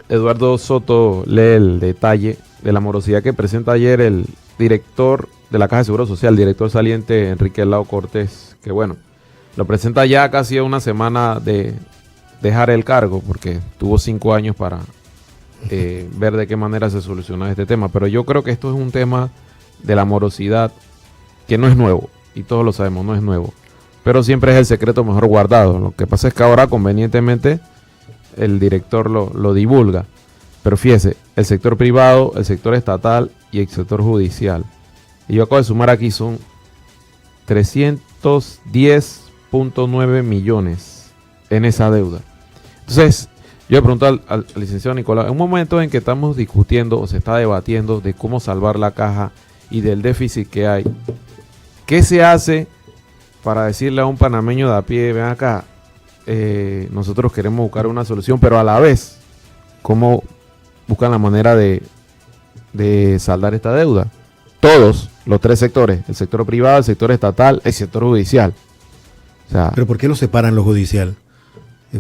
Eduardo Soto lee el detalle de la morosidad que presenta ayer el director de la Caja de Seguro Social, director saliente Enrique Lao Cortés, que bueno, lo presenta ya casi a una semana de dejar el cargo, porque tuvo 5 años para ver de qué manera se soluciona este tema. Pero yo creo que esto es un tema de la morosidad que no es nuevo, y todos lo sabemos, no es nuevo, pero siempre es el secreto mejor guardado. Lo que pasa es que ahora convenientemente el director lo divulga. Pero fíjese, el sector privado, el sector estatal y el sector judicial. Y yo acabo de sumar aquí, son 310.9 millones en esa deuda. Entonces, yo le pregunto al licenciado Nicolás, en un momento en que estamos discutiendo o se está debatiendo de cómo salvar la caja y del déficit que hay, ¿qué se hace para decirle a un panameño de a pie, ven acá, nosotros queremos buscar una solución, pero a la vez, cómo buscan la manera de saldar esta deuda? Todos los 3 sectores, el sector privado, el sector estatal, el sector judicial. O sea, ¿pero por qué lo separan lo judicial?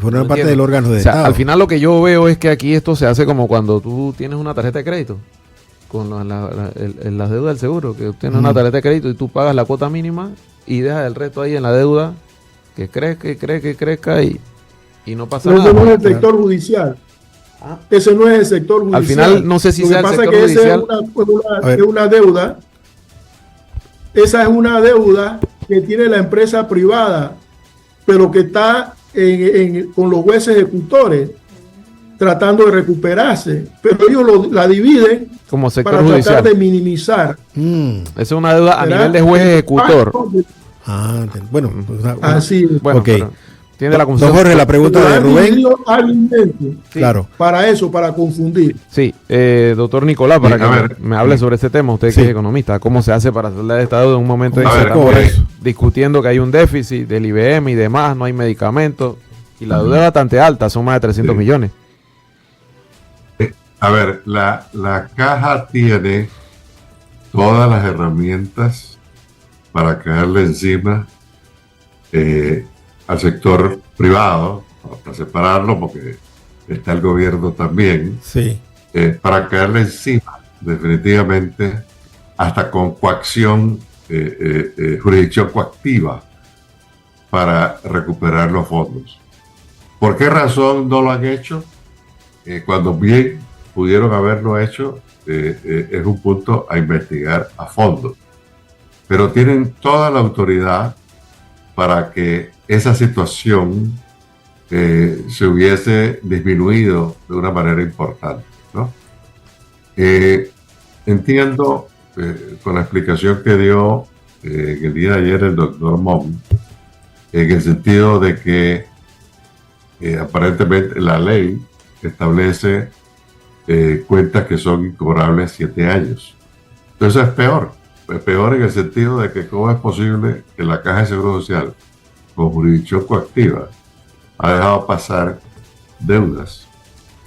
Forman parte del órgano de Estado. Al final lo que yo veo es que aquí esto se hace como cuando tú tienes una tarjeta de crédito, con las deudas del seguro, que tienes una tarjeta de crédito y tú pagas la cuota mínima y dejas el resto ahí en la deuda, que crezca y no pasa nada. No es el sector judicial. Ese no es el sector judicial. Al final, no sé si Lo sea que el pasa sector es que esa judicial. es una deuda. Esa es una deuda que tiene la empresa privada, pero que está con los jueces ejecutores tratando de recuperarse, pero ellos la dividen Como sector para judicial. tratar de minimizar. Esa es una deuda a ¿Verdad? nivel de juez ejecutor. Bueno, Así es. Bueno, ok. pero tiene la Don confusión. Jorge, la pregunta Lo de han Rubén. dividido hábilmente Claro. para eso, para confundir. Sí, doctor Nicolás, para Sí, que a ver. me hable sobre este tema, usted Sí. que es economista, ¿cómo se hace para hacerle de Estado en un momento en A que ver, estamos por eso. discutiendo que hay un déficit del IBM y demás, no hay medicamentos, y la deuda es bastante alta, son más de 300 Sí. millones? A ver, la caja tiene todas las herramientas para caerle encima al sector privado, para separarlo, porque está el gobierno también, Sí. para caerle encima, definitivamente, hasta con coacción, jurisdicción coactiva, para recuperar los fondos. ¿Por qué razón no lo han hecho? Cuando bien pudieron haberlo hecho, es un punto a investigar a fondo. Pero tienen toda la autoridad para que esa situación se hubiese disminuido de una manera importante, ¿no? Entiendo con la explicación que dio en el día de ayer el doctor Mon, en el sentido de que aparentemente la ley establece cuentas que son incobrables 7 años. Entonces es peor en el sentido de que cómo es posible que la Caja de Seguro Social, con jurisdicción coactiva, ha dejado pasar deudas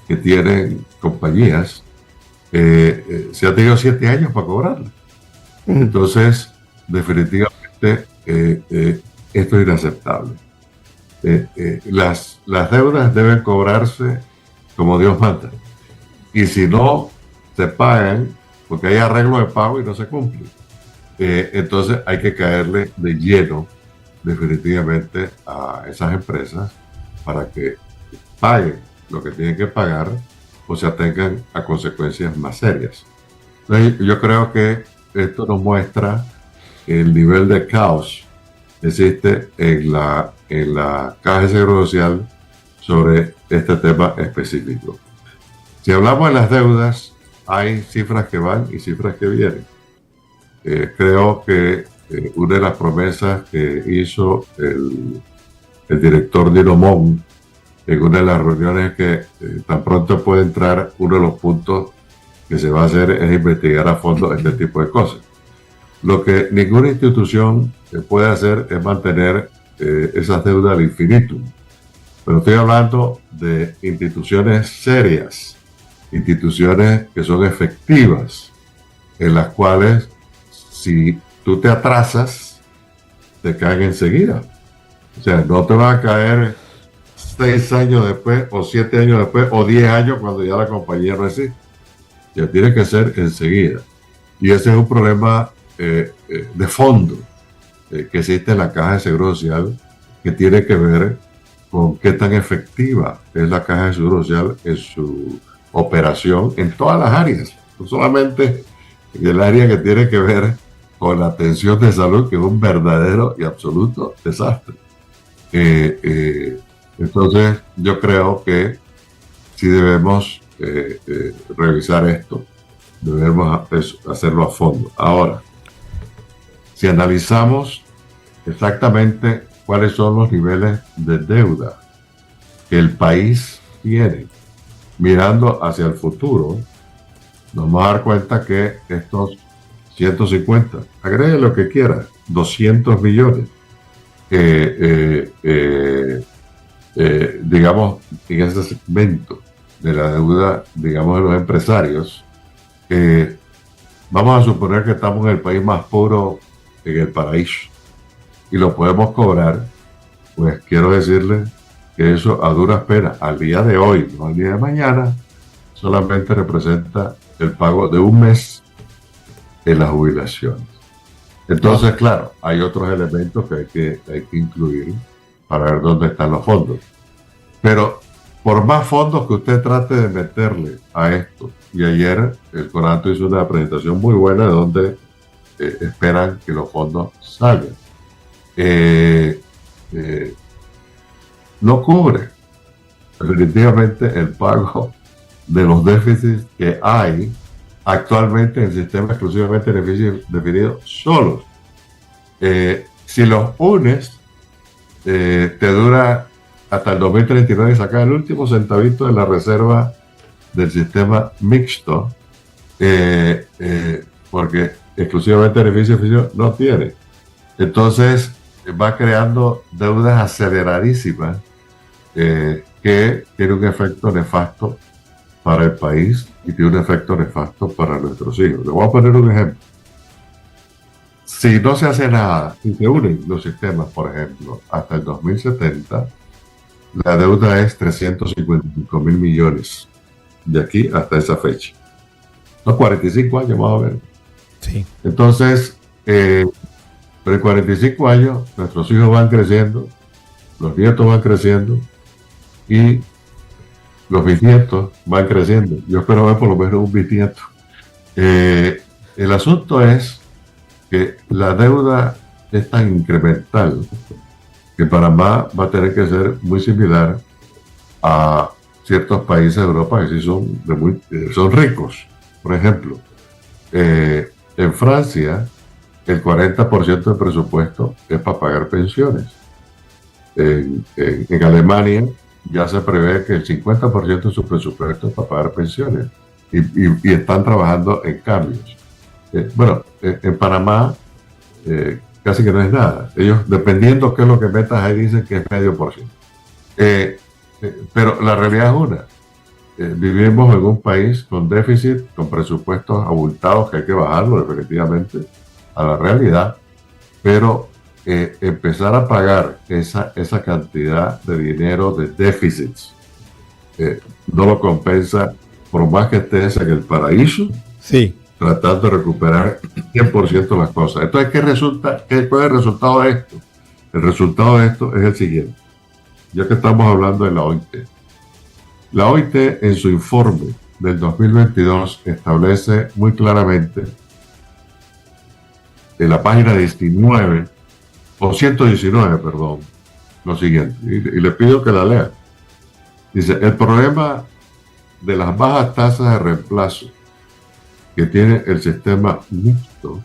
que tienen compañías, se ha tenido 7 años para cobrarlas. Entonces, definitivamente, esto es inaceptable. Las deudas deben cobrarse como Dios manda. Y si no se pagan, porque hay arreglo de pago y no se cumple, entonces hay que caerle de lleno definitivamente a esas empresas para que paguen lo que tienen que pagar o se atengan a consecuencias más serias. Entonces, yo creo que esto nos muestra el nivel de caos que existe en la Caja de Seguro Social sobre este tema específico. Si hablamos de las deudas, hay cifras que van y cifras que vienen. Creo que una de las promesas que hizo el director Dino Mon en una de las reuniones que tan pronto puede entrar, uno de los puntos que se va a hacer es investigar a fondo este tipo de cosas. Lo que ninguna institución puede hacer es mantener esas deudas al infinito. Pero estoy hablando de instituciones serias, instituciones que son efectivas, en las cuales si tú te atrasas, te caen enseguida. O sea, no te va a caer 6 años después, o 7 años después, o 10 años cuando ya la compañía no existe. Ya tiene que ser enseguida. Y ese es un problema de fondo que existe en la Caja de Seguro Social, que tiene que ver con qué tan efectiva es la Caja de Seguro Social en su operación en todas las áreas, no solamente en el área que tiene que ver con la atención de salud, que es un verdadero y absoluto desastre. Entonces, yo creo que sí debemos revisar esto, debemos hacerlo a fondo. Ahora, si analizamos exactamente cuáles son los niveles de deuda que el país tiene, mirando hacia el futuro, nos vamos a dar cuenta que estos 150, agregue lo que quiera, 200 millones, digamos, en ese segmento de la deuda, digamos, de los empresarios, vamos a suponer que estamos en el país más pobre en el paraíso y lo podemos cobrar, pues quiero decirles que eso a duras penas, al día de hoy, no al día de mañana, solamente representa el pago de un mes en las jubilaciones. Entonces, claro, hay otros elementos que hay que incluir para ver dónde están los fondos. Pero por más fondos que usted trate de meterle a esto, y ayer el Conato hizo una presentación muy buena de donde esperan que los fondos salgan. No cubre definitivamente el pago de los déficits que hay actualmente en el sistema exclusivamente de beneficios definidos solos. Si los unes, te dura hasta el 2039 sacar el último centavito de la reserva del sistema mixto, porque exclusivamente beneficios definidos no tiene. Entonces va creando deudas aceleradísimas que tiene un efecto nefasto para el país y tiene un efecto nefasto para nuestros hijos. Le voy a poner un ejemplo. Si no se hace nada y se unen los sistemas, por ejemplo, hasta el 2070, la deuda es 355 mil millones de aquí hasta esa fecha. Los 45 años más o menos. Sí. Entonces, pero en 45 años nuestros hijos van creciendo, los nietos van creciendo y los bisnietos van creciendo. Yo espero ver por lo menos un bisnieto. El asunto es que la deuda es tan incremental que Panamá va a tener que ser muy similar a ciertos países de Europa que sí son ricos. Por ejemplo, en Francia el 40% del presupuesto es para pagar pensiones. En Alemania ya se prevé que el 50% de su presupuesto es para pagar pensiones y están trabajando en cambios. En Panamá casi que no es nada. Ellos, dependiendo qué es lo que metas ahí, dicen que es 0.5%. Pero la realidad es una. Vivimos en un país con déficit, con presupuestos abultados que hay que bajarlo definitivamente a la realidad, pero empezar a pagar esa cantidad de dinero de déficits no lo compensa, por más que estés en el paraíso, sí, tratando de recuperar 100% las cosas. Entonces, ¿cuál es el resultado de esto? El resultado de esto es el siguiente. Ya que estamos hablando de la OIT. La OIT en su informe del 2022 establece muy claramente en la página 19, o 119, perdón, lo siguiente, y le pido que la lean. Dice, el problema de las bajas tasas de reemplazo que tiene el sistema mixto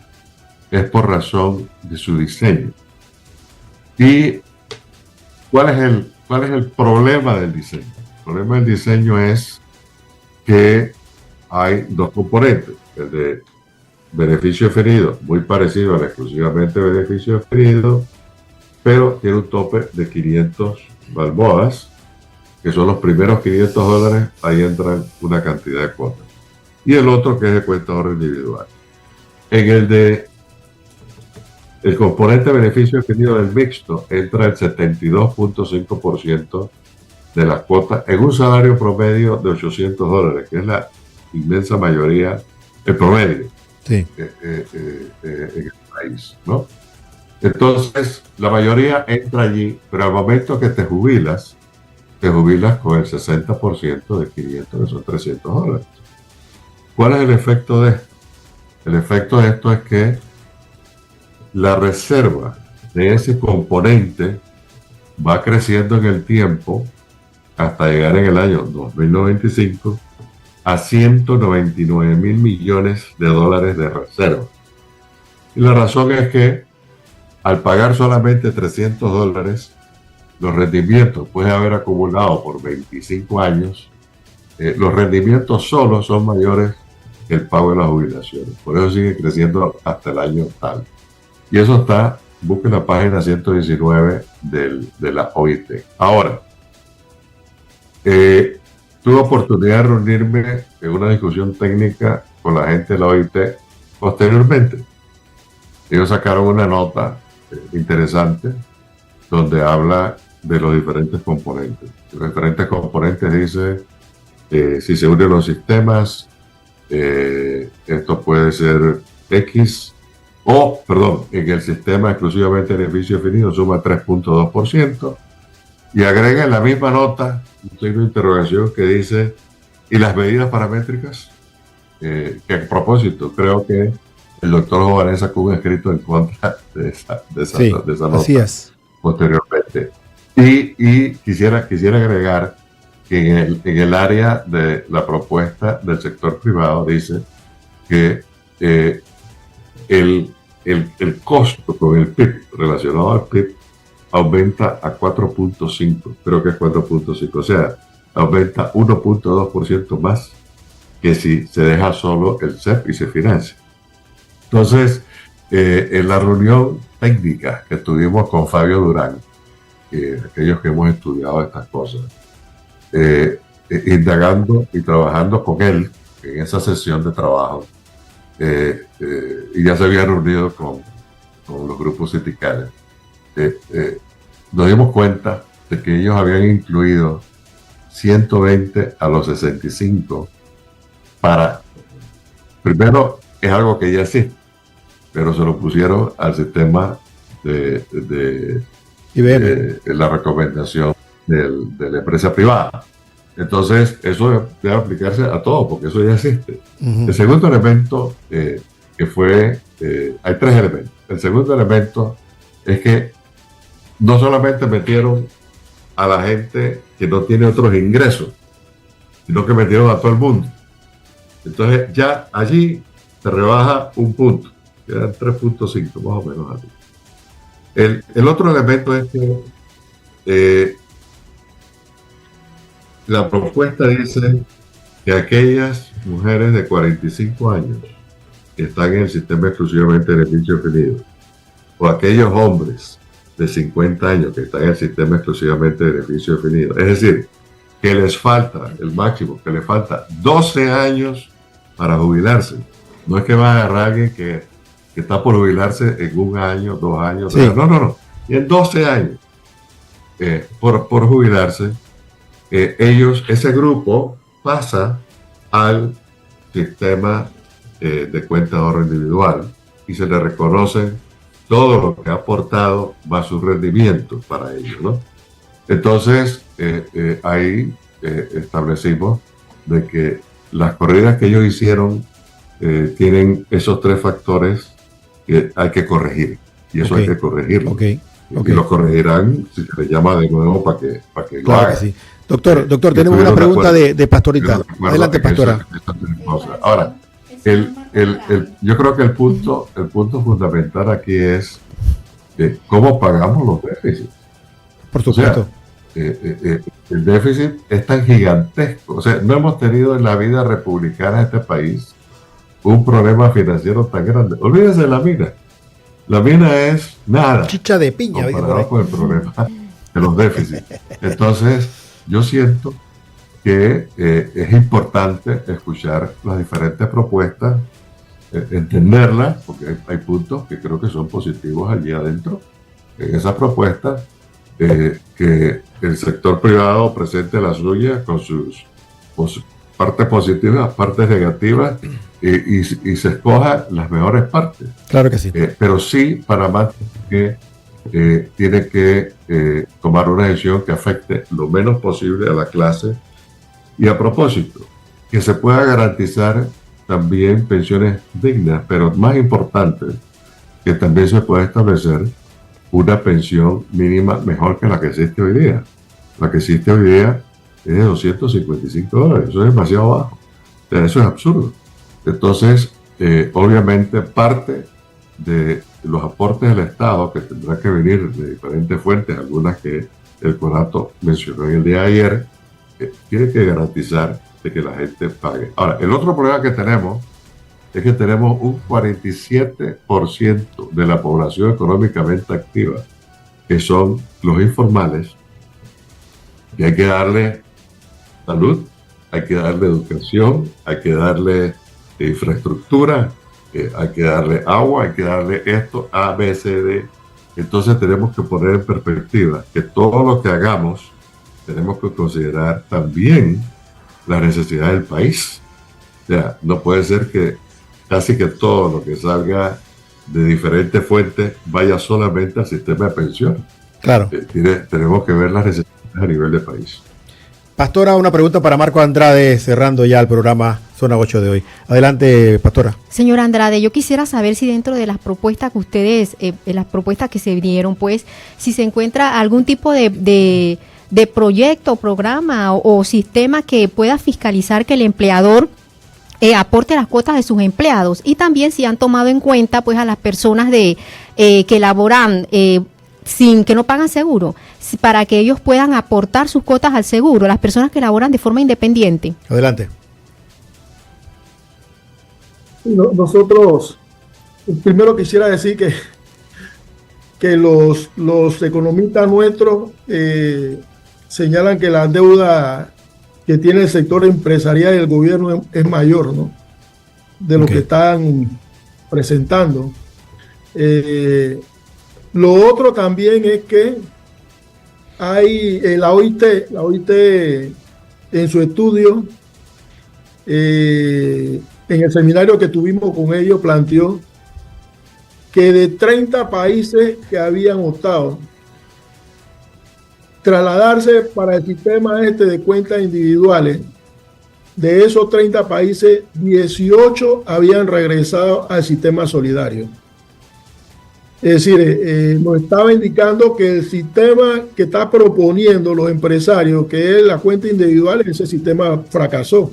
es por razón de su diseño. ¿Y cuál es el problema del diseño? El problema del diseño es que hay dos componentes, el de beneficio definido, muy parecido al exclusivamente beneficio definido, pero tiene un tope de 500 balboas, que son los primeros $500, ahí entran una cantidad de cuotas. Y el otro que es de cuenta de ahorro individual. En el componente beneficio definido del mixto entra el 72.5% de las cuotas en un salario promedio de $800, que es la inmensa mayoría, el promedio. Sí. En el país, ¿no? Entonces, la mayoría entra allí, pero al momento que te jubilas con el 60% de 500, que son $300. ¿Cuál es el efecto de esto? El efecto de esto es que la reserva de ese componente va creciendo en el tiempo hasta llegar en el año 2095 a 199 mil millones de dólares de reserva. Y la razón es que al pagar solamente $300, los rendimientos, pueden haber acumulado por 25 años, los rendimientos solos son mayores que el pago de las jubilaciones. Por eso sigue creciendo hasta el año tal. Y eso está, busquen la página 119 de la OIT. Ahora, tuve oportunidad de reunirme en una discusión técnica con la gente de la OIT posteriormente. Ellos sacaron una nota interesante donde habla de los diferentes componentes. Los diferentes componentes dice, si se unen los sistemas, esto puede ser X, en el sistema exclusivamente beneficio definido suma 3.2%, Y agrega en la misma nota un signo de interrogación que dice, ¿y las medidas paramétricas? Que a propósito, creo que el doctor Jované sacó un escrito en contra de esa nota. Así es. Posteriormente. Y quisiera agregar que en el área de la propuesta del sector privado dice que el costo con el PIB relacionado al PIB aumenta a 4.5, creo que es 4.5, o sea, aumenta 1.2% más que si se deja solo el CEP y se financia. Entonces, en la reunión técnica que tuvimos con Fabio Durán, aquellos que hemos estudiado estas cosas, indagando y trabajando con él en esa sesión de trabajo, y ya se había reunido con los grupos sindicales, nos dimos cuenta de que ellos habían incluido 120 a los 65 para, primero, es algo que ya existe, pero se lo pusieron al sistema de la recomendación de la empresa privada. Entonces, eso debe aplicarse a todo, porque eso ya existe. El segundo elemento que fue, hay tres elementos. El segundo elemento es que no solamente metieron a la gente que no tiene otros ingresos, sino que metieron a todo el mundo. Entonces, ya allí se rebaja un punto, quedan 3.5 más o menos así. El otro elemento es que la propuesta dice que aquellas mujeres de 45 años que están en el sistema exclusivamente de beneficio definido, o aquellos hombres de 50 años que están en el sistema exclusivamente de beneficio definido, es decir, que les falta el máximo, que les falta 12 años para jubilarse. No es que va a agarrar a alguien que está por jubilarse en 1 año, 2 años, sí. No. Y en 12 años por jubilarse, ese grupo pasa al sistema de cuenta de ahorro individual y se le reconocen todo lo que ha aportado más sus rendimientos para ellos, ¿no? Entonces, ahí establecimos de que las corridas que ellos hicieron tienen esos 3 factores que hay que corregir, y eso hay que corregirlo. Y lo corregirán si se le llama de nuevo para que lo hagan. Sí. Doctor, tenemos una pregunta de Pastorita. Adelante, Pastora. Ahora, yo creo que el punto fundamental aquí es cómo pagamos los déficits. Por supuesto. O sea, el déficit es tan gigantesco. O sea, no hemos tenido en la vida republicana de este país un problema financiero tan grande. Olvídense de la mina. La mina es nada. Chicha de piña. Comparado con el problema de los déficits. Entonces, yo siento que es importante escuchar las diferentes propuestas, entenderlas, porque hay puntos que creo que son positivos allí adentro, en esas propuestas, que el sector privado presente la suya con sus partes positivas, partes negativas, y se escoja las mejores partes. Claro que sí. Pero sí, Panamá tiene que tomar una decisión que afecte lo menos posible a la clase. Y a propósito, que se pueda garantizar también pensiones dignas, pero más importante, que también se pueda establecer una pensión mínima mejor que la que existe hoy día. La que existe hoy día es de $255, eso es demasiado bajo. O sea, eso es absurdo. Entonces, obviamente, parte de los aportes del Estado, que tendrá que venir de diferentes fuentes, algunas que el Conato mencionó en el día de ayer, tiene que garantizar de que la gente pague. Ahora, el otro problema que tenemos es que tenemos un 47% de la población económicamente activa, que son los informales, y hay que darle salud, hay que darle educación, hay que darle infraestructura, hay que darle agua, hay que darle esto, A, B, C, D. Entonces tenemos que poner en perspectiva que todo lo que hagamos tenemos que considerar también las necesidades del país. O sea, no puede ser que casi que todo lo que salga de diferentes fuentes vaya solamente al sistema de pensiones. Claro. Tenemos que ver las necesidades a nivel de país. Pastora, una pregunta para Marco Andrade, cerrando ya el programa Zona 8 de hoy. Adelante, Pastora. Señora Andrade, yo quisiera saber si dentro de las propuestas que ustedes, las propuestas que se dieron, pues, si se encuentra algún tipo de proyecto, programa o sistema que pueda fiscalizar que el empleador aporte las cuotas de sus empleados, y también si han tomado en cuenta, pues, a las personas que laboran sin que no pagan seguro, para que ellos puedan aportar sus cuotas al seguro, las personas que laboran de forma independiente. Adelante. Nosotros, primero quisiera decir que los economistas nuestros señalan que la deuda que tiene el sector empresarial y el gobierno es mayor, ¿no?, de lo que están presentando. Lo otro también es que hay la OIT en su estudio, en el seminario que tuvimos con ellos, planteó que de 30 países que habían optado trasladarse para el sistema de cuentas individuales, de esos 30 países, 18 habían regresado al sistema solidario. Es decir, nos estaba indicando que el sistema que está proponiendo los empresarios, que es la cuenta individual, ese sistema fracasó.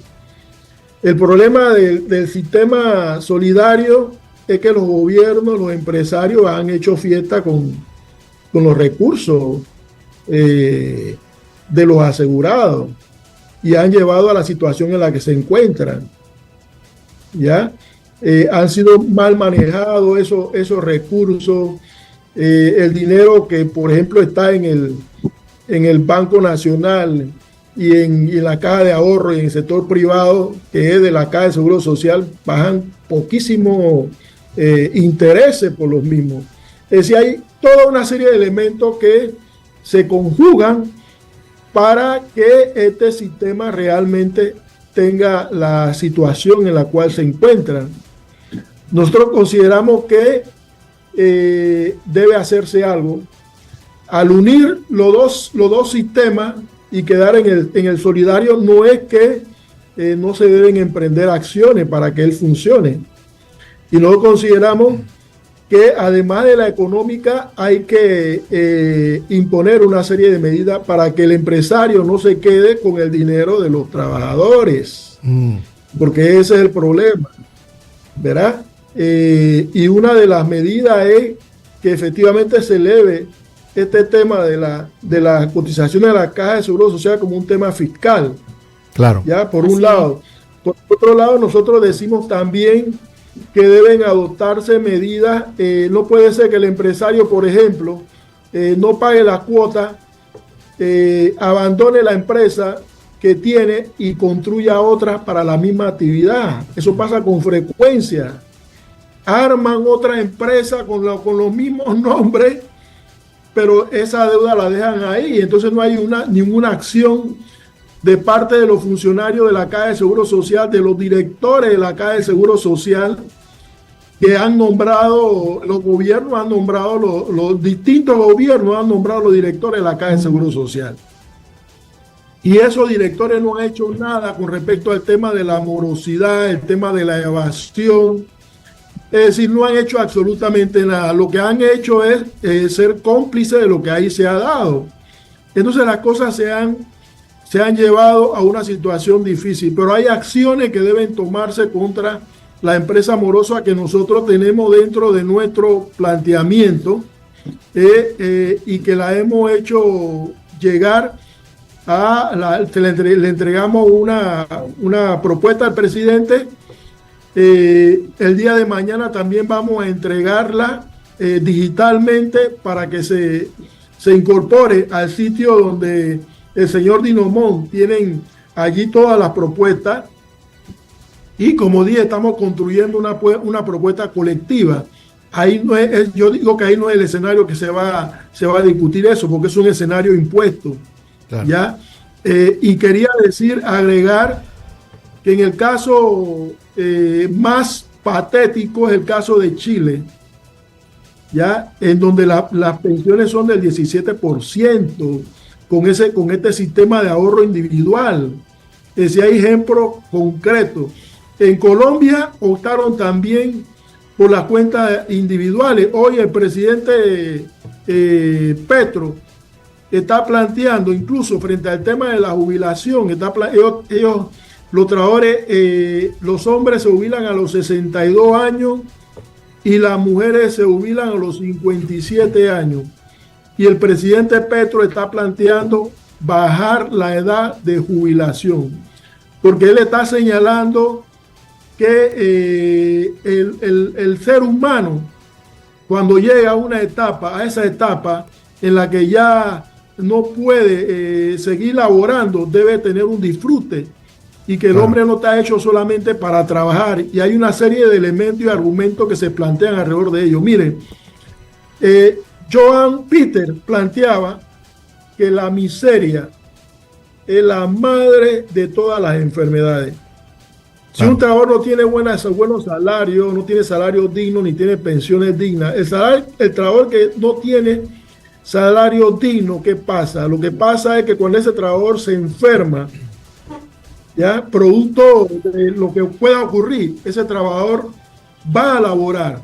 El problema del sistema solidario es que los gobiernos, los empresarios han hecho fiesta con los recursos de los asegurados y han llevado a la situación en la que se encuentran. ¿Ya? Han sido mal manejados esos recursos, el dinero que, por ejemplo, está en el Banco Nacional y en la Caja de Ahorro y en el sector privado, que es de la Caja de Seguro Social, bajan poquísimos intereses por los mismos. Es decir, hay toda una serie de elementos que se conjugan para que este sistema realmente tenga la situación en la cual se encuentran. Nosotros consideramos que debe hacerse algo. Al unir los dos sistemas y quedar en el solidario, no es que no se deben emprender acciones para que él funcione. Y nosotros consideramos que además de la económica hay que imponer una serie de medidas para que el empresario no se quede con el dinero de los trabajadores, porque ese es el problema, ¿verdad? Y una de las medidas es que efectivamente se eleve este tema de la cotización de la Caja de Seguro Social como un tema fiscal. Claro. Ya, por un lado. Por otro lado, nosotros decimos también que deben adoptarse medidas. No puede ser que el empresario, por ejemplo, no pague la cuota, abandone la empresa que tiene y construya otra para la misma actividad. Eso pasa con frecuencia. Arman otra empresa con los mismos nombres, pero esa deuda la dejan ahí. Entonces no hay ninguna acción de parte de los funcionarios de la Caja de Seguro Social, de los directores de la Caja de Seguro Social, que han nombrado, los gobiernos han nombrado, los distintos gobiernos han nombrado los directores de la Caja de Seguro Social. Y esos directores no han hecho nada con respecto al tema de la morosidad, el tema de la evasión. Es decir, no han hecho absolutamente nada. Lo que han hecho es ser cómplices de lo que ahí se ha dado. Entonces las cosas se han llevado a una situación difícil, pero hay acciones que deben tomarse contra la empresa morosa que nosotros tenemos dentro de nuestro planteamiento y que la hemos hecho llegar le entregamos una propuesta al presidente. El día de mañana también vamos a entregarla digitalmente para que se incorpore al sitio donde el señor Dinomón tienen allí todas las propuestas. Y como dije, estamos construyendo una propuesta colectiva. Ahí no es, yo digo que ahí no es el escenario que se va a discutir eso, porque es un escenario impuesto. Claro. ¿Ya? Y quería agregar que en el caso más patético es el caso de Chile, ¿ya? En donde las pensiones son del 17%. con este sistema de ahorro individual. Si hay ejemplos concretos. En Colombia optaron también por las cuentas individuales. Hoy el presidente Petro está planteando, incluso frente al tema de la jubilación, ellos los trabajadores, los hombres se jubilan a los 62 años y las mujeres se jubilan a los 57 años. Y el presidente Petro está planteando bajar la edad de jubilación, porque él está señalando que el ser humano, cuando llega a esa etapa en la que ya no puede seguir laborando, debe tener un disfrute, y que el hombre no está hecho solamente para trabajar, y hay una serie de elementos y argumentos que se plantean alrededor de ello. Miren, Joan Peter planteaba que la miseria es la madre de todas las enfermedades. Si un trabajador no tiene buenos salarios, no tiene salarios dignos ni tiene pensiones dignas, el trabajador que no tiene salario digno, ¿qué pasa? Lo que pasa es que cuando ese trabajador se enferma, ya producto de lo que pueda ocurrir, ese trabajador va a laborar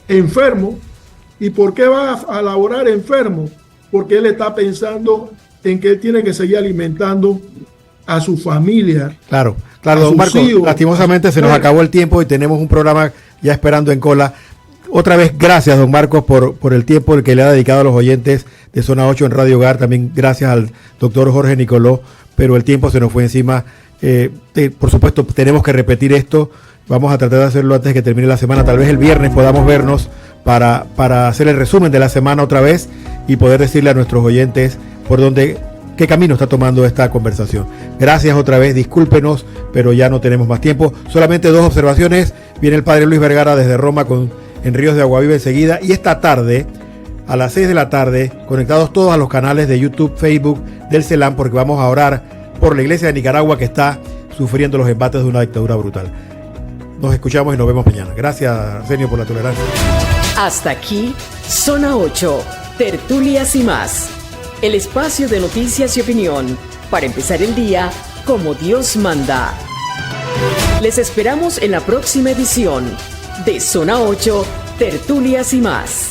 enfermo. ¿Y por qué va a laborar enfermo? Porque él está pensando en que él tiene que seguir alimentando a su familia. Claro, don Marcos, lastimosamente se nos acabó el tiempo y tenemos un programa ya esperando en cola. Otra vez, gracias, don Marcos, por el tiempo que le ha dedicado a los oyentes de Zona 8 en Radio Hogar. También gracias al doctor Jorge Nicoló, pero el tiempo se nos fue encima. Por supuesto, tenemos que repetir esto. Vamos a tratar de hacerlo antes de que termine la semana. Tal vez el viernes podamos vernos para hacer el resumen de la semana otra vez y poder decirle a nuestros oyentes qué camino está tomando esta conversación. Gracias otra vez, discúlpenos, pero ya no tenemos más tiempo. Solamente 2 observaciones. Viene el padre Luis Vergara desde Roma en Ríos de Agua Viva enseguida. Y esta tarde, a las 6 de la tarde, conectados todos a los canales de YouTube, Facebook del CELAM, porque vamos a orar por la iglesia de Nicaragua que está sufriendo los embates de una dictadura brutal. Nos escuchamos y nos vemos mañana. Gracias, Arsenio, por la tolerancia. Hasta aquí, Zona 8, Tertulias y más. El espacio de noticias y opinión para empezar el día como Dios manda. Les esperamos en la próxima edición de Zona 8, Tertulias y más.